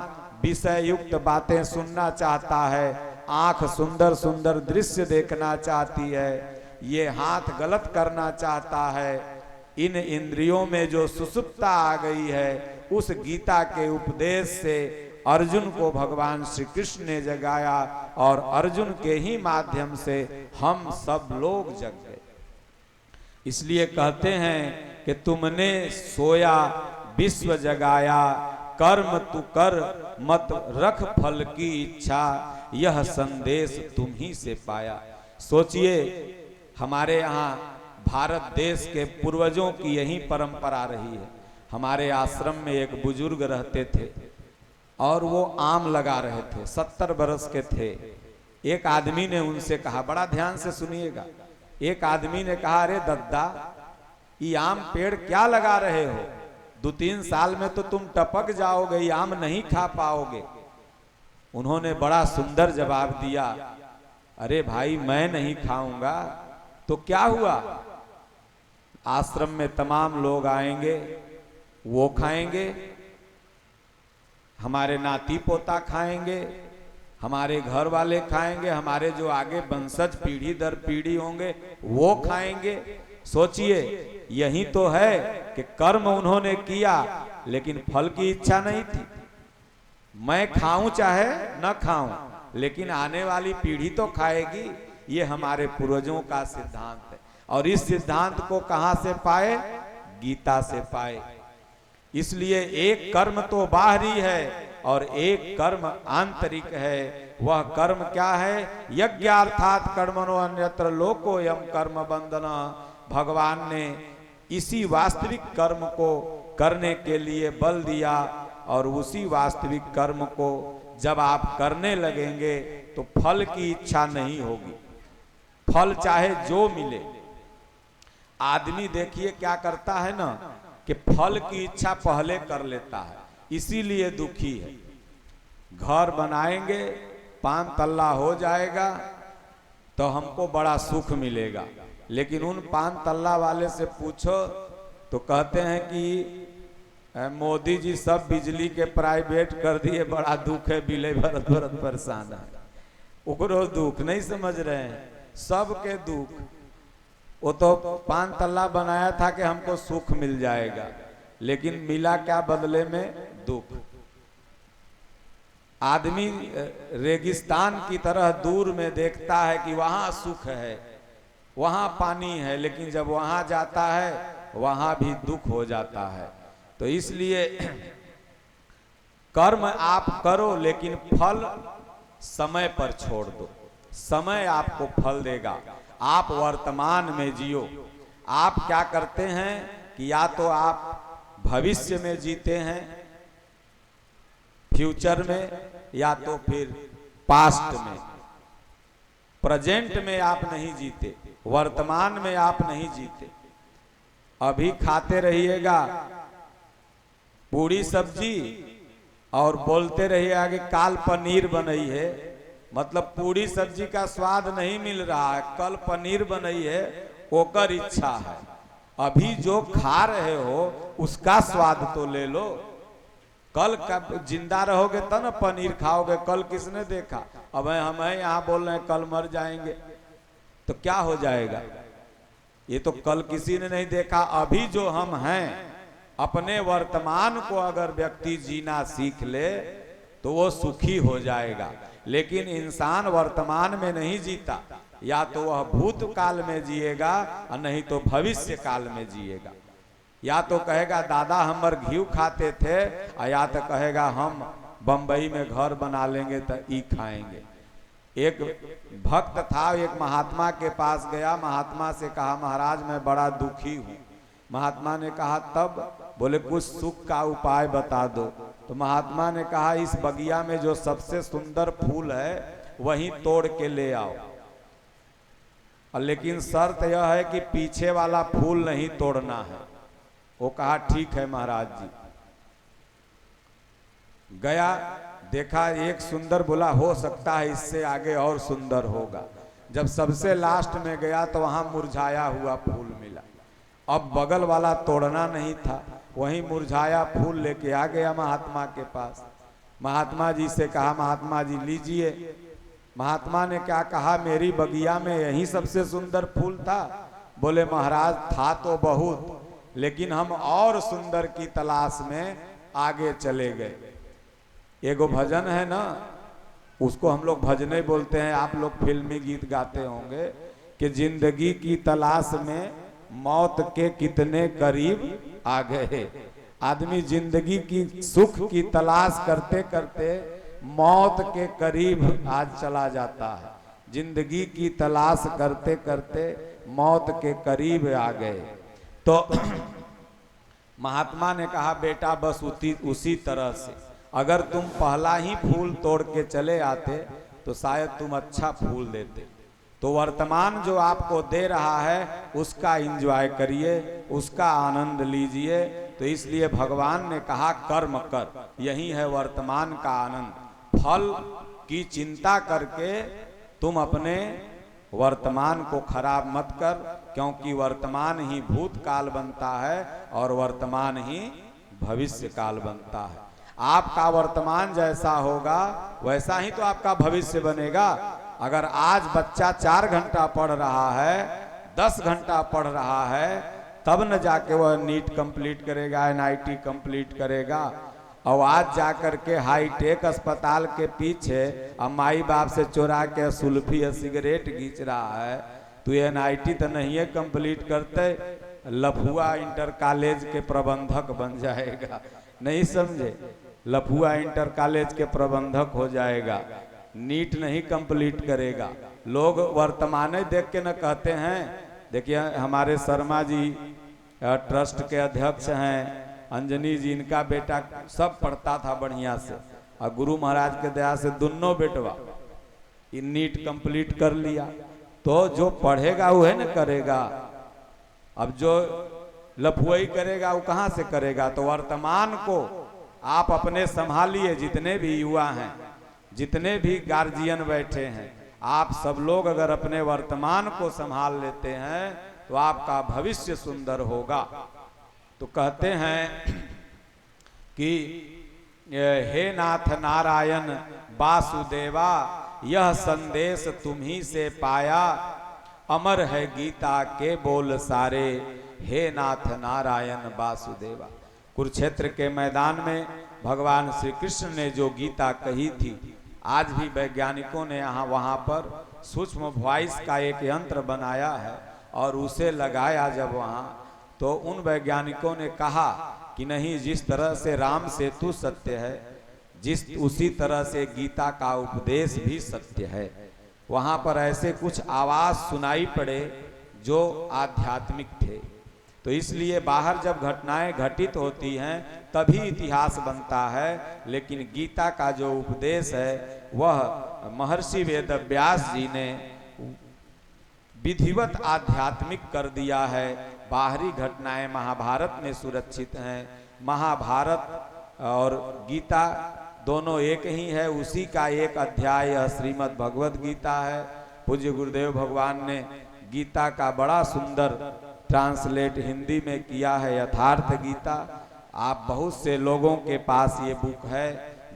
B: विषय युक्त बातें सुनना चाहता है, आंख सुंदर सुंदर दृश्य देखना चाहती है, ये हाथ गलत करना चाहता है। इन इंद्रियों में जो सुसुप्ता आ गई है, उस गीता के उपदेश से अर्जुन को भगवान श्री कृष्ण ने जगाया, और अर्जुन के ही माध्यम से हम सब लोग जग गए। इसलिए कहते हैं कि तुमने सोया विश्व जगाया, कर्म तू कर मत रख फल की इच्छा, यह संदेश तुम ही से पाया। सोचिए, हमारे यहाँ भारत देश के पूर्वजों की यही परंपरा रही है। हमारे आश्रम में एक बुजुर्ग रहते थे और वो आम लगा रहे थे, 70 बरस के थे। एक आदमी ने उनसे कहा, बड़ा ध्यान से सुनिएगा, एक आदमी ने कहा, अरे दद्दा, ये आम पेड़ क्या लगा रहे हो? 2-3 साल में तो तुम टपक जाओगे, ये आम नहीं खा पाओगे। उन्होंने बड़ा सुंदर जवाब दिया, अरे भाई मैं नहीं खाऊंगा तो क्या हुआ, आश्रम में तमाम लोग आएंगे, वो खाएंगे, हमारे नाती पोता खाएंगे, हमारे घर वाले खाएंगे, हमारे जो आगे वंशज पीढ़ी दर पीढ़ी होंगे वो खाएंगे। सोचिए, यही तो है कि कर्म उन्होंने किया लेकिन फल की इच्छा नहीं थी। मैं खाऊं चाहे न खाऊं, लेकिन आने वाली पीढ़ी तो खाएगी। ये हमारे पूर्वजों का सिद्धांत है, और इस सिद्धांत को कहां से पाए, गीता से पाए। इसलिए एक कर्म तो बाहरी है और एक कर्म आंतरिक है। वह कर्म क्या है, यज्ञार्थात कर्मणो अन्यत्र लोकोयम कर्म बंधना। भगवान ने इसी वास्तविक कर्म को करने के लिए बल दिया, और उसी वास्तविक कर्म को जब आप करने लगेंगे तो फल की इच्छा नहीं होगी, फल चाहे जो मिले। आदमी देखिए क्या करता है ना, कि फल की इच्छा पहले कर लेता है, इसीलिए दुखी है। घर बनाएंगे, 5 तल्ला हो जाएगा तो हमको बड़ा सुख मिलेगा, लेकिन उन 5 तल्ला वाले से पूछो तो कहते हैं कि मोदी जी सब बिजली के प्राइवेट कर दिए, बड़ा दुख है, बिले भरत भरत परेशान है। ओकरो दुख नहीं समझ रहे हैं, सबके दुख। वो तो 5 तल्ला बनाया था कि हमको सुख मिल जाएगा, लेकिन मिला क्या बदले में, दुख। आदमी रेगिस्तान की तरह दूर में देखता है कि वहां सुख है, वहां पानी है, लेकिन जब वहां जाता है वहां भी दुख हो जाता है। तो इसलिए कर्म आप करो, लेकिन फल समय पर छोड़ दो, समय आपको फल देगा। आप वर्तमान में जियो। आप क्या करते हैं कि या तो आप भविष्य में जीते हैं, फ्यूचर में, या तो फिर पास्ट में। प्रेजेंट में आप नहीं जीते, वर्तमान में आप नहीं जीते। अभी खाते रहिएगा पूरी सब्जी और बोलते रहिए आगे काल पनीर बनई है, मतलब पूरी सब्जी का स्वाद नहीं मिल रहा है, कल पनीर बनई है, ओकर इच्छा है। अभी जो खा रहे हो उसका स्वाद तो ले लो। कल का जिंदा रहोगे तब ना पनीर खाओगे, कल किसने देखा। अब हम यहाँ बोल रहे हैं कल मर जाएंगे, तो क्या हो जाएगा, ये तो कल किसी ने नहीं देखा। अभी जो हम हैं, अपने वर्तमान को अगर व्यक्ति जीना सीख ले तो वो सुखी हो जाएगा। लेकिन इंसान वर्तमान में नहीं जीता, या तो वह भूतकाल में जिएगा और नहीं तो भविष्य काल में जिएगा। या तो कहेगा दादा हमर घी खाते थे, या तो कहेगा हम बंबई में घर बना लेंगे तो ई खाएंगे। एक भक्त था, एक महात्मा के पास गया, महात्मा से कहा महाराज मैं बड़ा दुखी हूँ। महात्मा ने कहा तब, बोले कुछ सुख का उपाय बता दो। तो महात्मा ने कहा इस बगिया में जो सबसे सुंदर फूल है वही तोड़ के ले आओ, और लेकिन शर्त यह है कि पीछे वाला फूल नहीं तोड़ना है। वो कहा ठीक है महाराज जी। गया, देखा एक सुंदर, बोला हो सकता है इससे आगे और सुंदर होगा। जब सबसे लास्ट में गया तो वहां मुरझाया हुआ फूल मिला। अब बगल वाला तोड़ना नहीं था, वहीं मुरझाया फूल लेके आ गया महात्मा के पास। महात्मा जी से कहा महात्मा जी लीजिए। महात्मा ने क्या कहा, मेरी बगिया में यही सबसे सुंदर फूल था। बोले महाराज था तो बहुत, लेकिन हम और सुंदर की तलाश में आगे चले गए। एगो भजन है ना, उसको हम लोग भजने बोलते हैं, आप लोग फिल्मी गीत गाते होंगे कि जिंदगी की तलाश में मौत के कितने करीब आ गए। आदमी जिंदगी की सुख की तलाश करते करते मौत के करीब आज चला जाता है। जिंदगी की तलाश करते करते मौत के करीब आ गए। तो महात्मा ने कहा बेटा बस उसी तरह से अगर तुम पहला ही फूल तोड़ के चले आते तो शायद तुम अच्छा फूल देते। तो वर्तमान जो आपको दे रहा है उसका एंजॉय करिए, उसका आनंद लीजिए, तो इसलिए भगवान ने कहा कर्म कर, यही है वर्तमान का आनंद। फल की चिंता करके तुम अपने वर्तमान को खराब मत कर, क्योंकि वर्तमान ही भूतकाल बनता है और वर्तमान ही भविष्य काल बनता है। आपका वर्तमान जैसा होगा वैसा ही तो आपका भविष्य बनेगा। अगर आज बच्चा 4 घंटा पढ़ रहा है, 10 घंटा पढ़ रहा है, तब न जाके वह नीट कंप्लीट करेगा, NIT कंप्लीट करेगा। और आज जाकर के हाईटेक अस्पताल के पीछे अब माई बाप से चुरा के सुल्फी या सिगरेट खींच रहा है, तो ये NIT तो नहीं है कंप्लीट करते, लफुआ इंटर कॉलेज के प्रबंधक बन जाएगा। नहीं समझे? लफुआ इंटर कॉलेज के प्रबंधक हो जाएगा, नीट नहीं कंप्लीट करेगा। लोग वर्तमान देख के न कहते हैं। देखिए हमारे शर्मा जी ट्रस्ट के अध्यक्ष हैं, अंजनी जी, इनका बेटा सब पढ़ता था बढ़िया से, और गुरु महाराज के दया से दोनों बेटवा नीट कंप्लीट कर लिया। तो जो पढ़ेगा वो है न करेगा। अब जो लफुआई करेगा वो कहाँ से करेगा? तो वर्तमान को आप अपने संभालिए। जितने भी युवा हैं, जितने भी गार्जियन बैठे हैं, आप सब लोग अगर अपने वर्तमान को संभाल लेते हैं तो आपका भविष्य सुंदर होगा। तो कहते हैं कि हे नाथ नारायण वासुदेवा, यह संदेश तुम्ही से पाया, अमर है गीता के बोल सारे, हे नाथ नारायण वासुदेवा। कुरुक्षेत्र के मैदान में भगवान श्री कृष्ण ने जो गीता कही थी, आज भी वैज्ञानिकों ने यहाँ वहाँ पर सूक्ष्म वॉइस का एक यंत्र बनाया है और उसे लगाया जब वहाँ, तो उन वैज्ञानिकों ने कहा कि नहीं, जिस तरह से राम सेतु सत्य है, उसी तरह से गीता का उपदेश भी सत्य है। वहाँ पर ऐसे कुछ आवाज सुनाई पड़े जो आध्यात्मिक थे। तो इसलिए बाहर जब घटनाएं घटित होती हैं तभी इतिहास बनता है, लेकिन गीता का जो उपदेश है वह महर्षि वेदव्यास जी ने विधिवत आध्यात्मिक कर दिया है। बाहरी घटनाएं महाभारत में सुरक्षित हैं। महाभारत और गीता दोनों एक ही है, उसी का एक अध्याय श्रीमद् भगवद गीता है। पूज्य गुरुदेव भगवान ने गीता का बड़ा सुंदर ट्रांसलेट हिंदी में किया है, यथार्थ गीता। आप बहुत से लोगों के पास ये बुक है,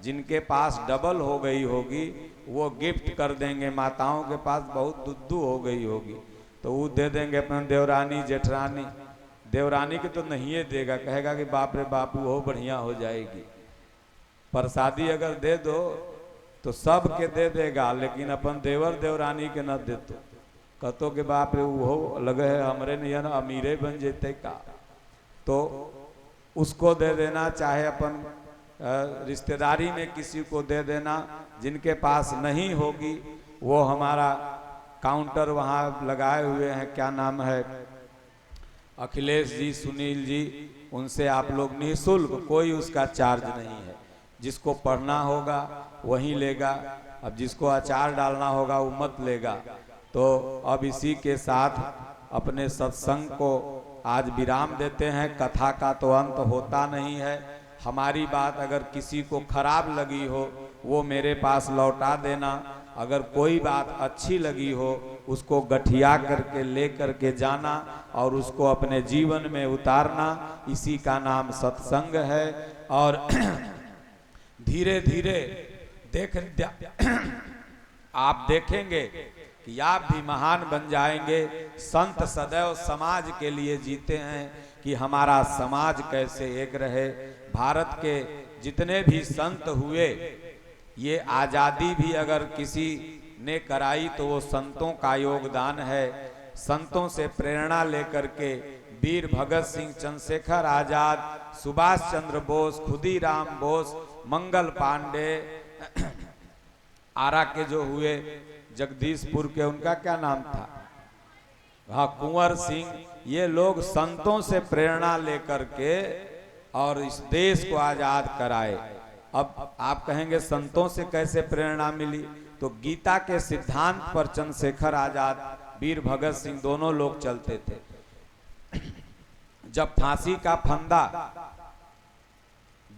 B: जिनके पास डबल हो गई होगी वो गिफ्ट कर देंगे। माताओं के पास बहुत दुद्धू हो गई होगी तो वो दे देंगे अपने देवरानी जेठरानी। देवरानी के तो नहीं है देगा, कहेगा कि बाप रे बापू हो बढ़िया हो जाएगी। प्रसादी अगर दे दो तो सब के दे देगा, लेकिन अपन देवर देवरानी के न दे तो कहतो के बाप रे वो लगे है हमरे नहीं है ना अमीरे बन जेते का, तो उसको दे देना। चाहे अपन रिश्तेदारी में किसी को दे देना। जिनके पास नहीं होगी वो हमारा काउंटर वहाँ लगाए हुए हैं, क्या नाम है, अखिलेश जी, सुनील जी, उनसे आप लोग निःशुल्क, कोई उसका चार्ज नहीं है। जिसको पढ़ना होगा वही लेगा, अब जिसको अचार डालना होगा वो मत लेगा। तो अब इसी के साथ अपने सत्संग को आज विराम देते हैं। कथा का तो अंत होता नहीं है। हमारी बात अगर किसी को खराब लगी हो वो मेरे पास लौटा देना। अगर कोई बात अच्छी लगी हो उसको गठिया करके ले करके जाना और उसको अपने जीवन में उतारना। इसी का नाम सत्संग है। और धीरे धीरे आप देखेंगे कि आप भी महान बन जाएंगे। संत सदैव समाज के लिए जीते हैं कि हमारा समाज कैसे एक रहे। भारत के जितने भी संत हुए, ये आज़ादी भी अगर किसी ने कराई तो वो संतों का योगदान है। संतों से प्रेरणा लेकर के वीर भगत सिंह, चंद्रशेखर आजाद, सुभाष चंद्र बोस, खुदीराम बोस, मंगल पांडे, आरा के जो हुए जगदीशपुर के, उनका क्या नाम था, हाँ, कुंवर सिंह, ये लोग संतों से प्रेरणा लेकर के और इस देश को आजाद कराए। अब आप कहेंगे संतों से कैसे प्रेरणा मिली? तो गीता के सिद्धांत पर चंद्रशेखर आजाद, वीर भगत सिंह दोनों लोग चलते थे। जब फांसी का फंदा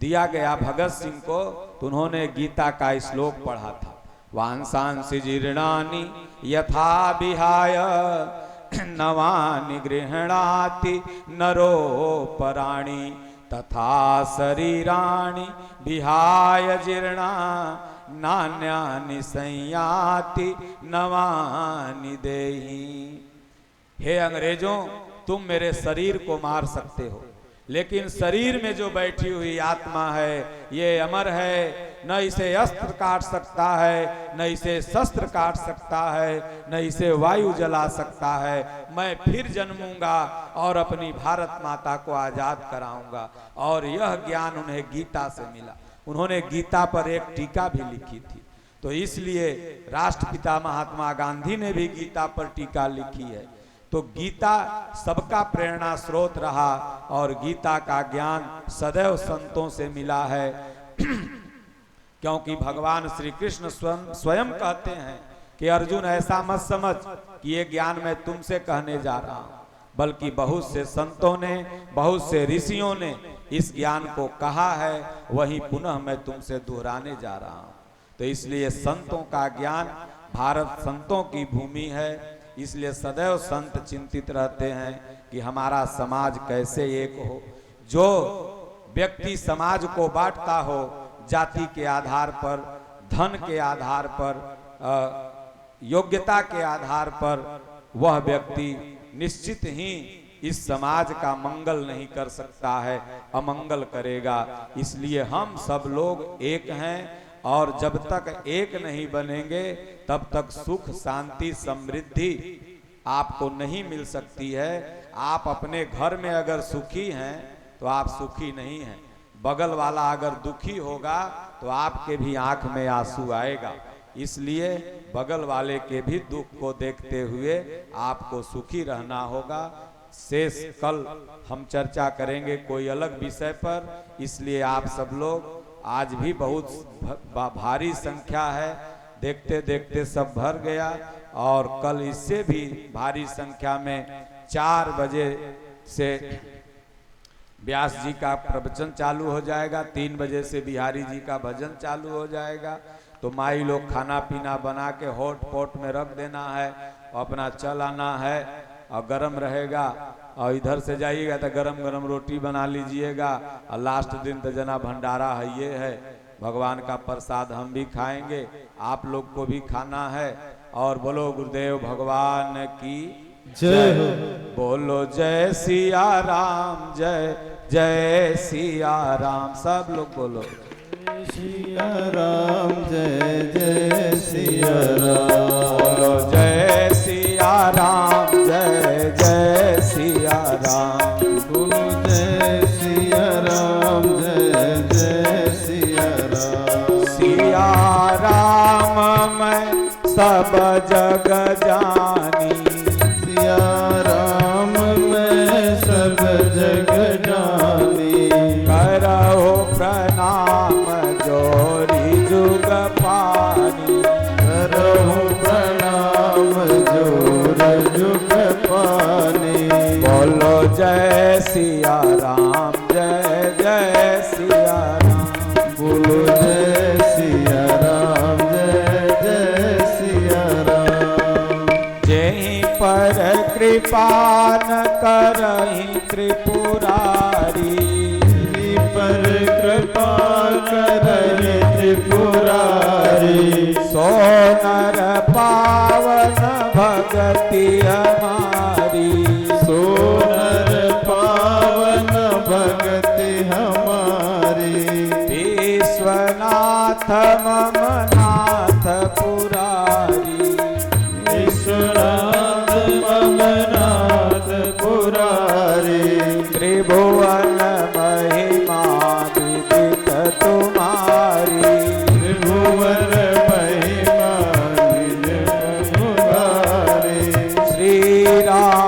B: दिया गया भगत सिंह को, तो उन्होंने गीता का श्लोक पढ़ा था, वांसांसि जीर्णानि यथा विहाय नवानि गृह्णाति नरोपराणि तथा शरीराणि विहाय जीर्णा नान्यानि संयाति नवानि देहि। हे अंग्रेजों, तुम मेरे शरीर को मार सकते हो, लेकिन शरीर में जो बैठी हुई आत्मा है ये अमर है, न इसे अस्त्र काट सकता है, न इसे शस्त्र काट सकता है, न इसे वायु जला सकता है। मैं फिर जन्मूंगा और अपनी भारत माता को आजाद कराऊंगा। और यह ज्ञान उन्हें गीता से मिला। उन्होंने गीता पर एक टीका भी लिखी थी, तो इसलिए राष्ट्रपिता महात्मा गांधी ने भी गीता पर टीका लिखी है। तो गीता सबका प्रेरणा स्रोत रहा और गीता का ज्ञान सदैव संतों से मिला है। क्योंकि भगवान श्री कृष्ण स्वयं कहते हैं कि अर्जुन ऐसा मत समझ कि ये ज्ञान मैं तुमसे कहने जा रहा हूं, बल्कि बहुत से संतों ने, बहुत से ऋषियों ने इस ज्ञान को कहा है, वही पुनः मैं तुमसे दोहराने जा रहा हूं। तो इसलिए संतों का ज्ञान, भारत संतों की भूमि है, इसलिए सदैव संत चिंतित रहते हैं कि हमारा समाज कैसे एक हो। जो व्यक्ति समाज को बांटता हो जाति के आधार पर, धन के आधार पर, योग्यता के आधार पर, वह व्यक्ति निश्चित ही इस समाज का मंगल नहीं कर सकता है, अमंगल करेगा। इसलिए हम सब लोग एक हैं, और जब तक एक नहीं बनेंगे तब तक सुख, शांति, समृद्धि आपको नहीं मिल सकती है। आप अपने घर में अगर सुखी हैं तो आप सुखी नहीं हैं। बगल वाला अगर दुखी होगा तो आपके भी आंख में आंसू आएगा। इसलिए बगल वाले के भी दुख को देखते हुए आपको सुखी रहना होगा। शेष कल हम चर्चा करेंगे कोई अलग विषय पर। इसलिए आप सब लोग, आज भी बहुत भारी संख्या है, देखते देखते सब भर गया, और कल इससे भी भारी संख्या में 4 बजे से व्यास जी का प्रवचन चालू हो जाएगा, 3 बजे से बिहारी जी का भजन चालू हो जाएगा। तो माई लोग खाना पीना बना के हॉट पॉट में रख देना है, अपना चल आना है, और गरम रहेगा। और इधर से जाइएगा तो गरम गरम रोटी बना लीजिएगा, और लास्ट दिन तो जना भंडारा है, ये है भगवान का प्रसाद, हम भी खाएंगे, आप लोग को भी खाना है। और बोलो गुरुदेव भगवान की
C: जय हो।
B: बोलो जय सिया राम, जय जय सिया राम। सब लोग बोलो
C: सिया राम, जय जय सिया राम।
B: बोलो जय सिया राम, जय जय सिया राम।
C: बोलो जय सिया राम, जय जय सिया राम।
B: सिया राम मैं सब जग जानी,
C: सिया राम मैं सब जग जानी।
B: करहो प्रणाम जोरी जुग पानी,
C: करहु प्रणाम जोर जुग पानी।
B: बोलो जय सिया राम, जय जय सिया राम।
C: बोलो जय सिया राम, जय जय सिया राम।
B: जेहि पर कृपा न करहि त्रिपुरारी,
C: पर कृपा करहि त्रिपुरारी।
B: सो नर पावन भगति हमारी,
C: सो नर पावन भगति हमारी।
B: विश्वनाथ मम नाथ पुरारी,
C: विश्वनाथ मम नाथ पुरारी।
B: त्रिभुवन महिमा विदित तुम्हारी,
C: त्रिभुवन महिमा निज तुम्हारी।
B: श्री राम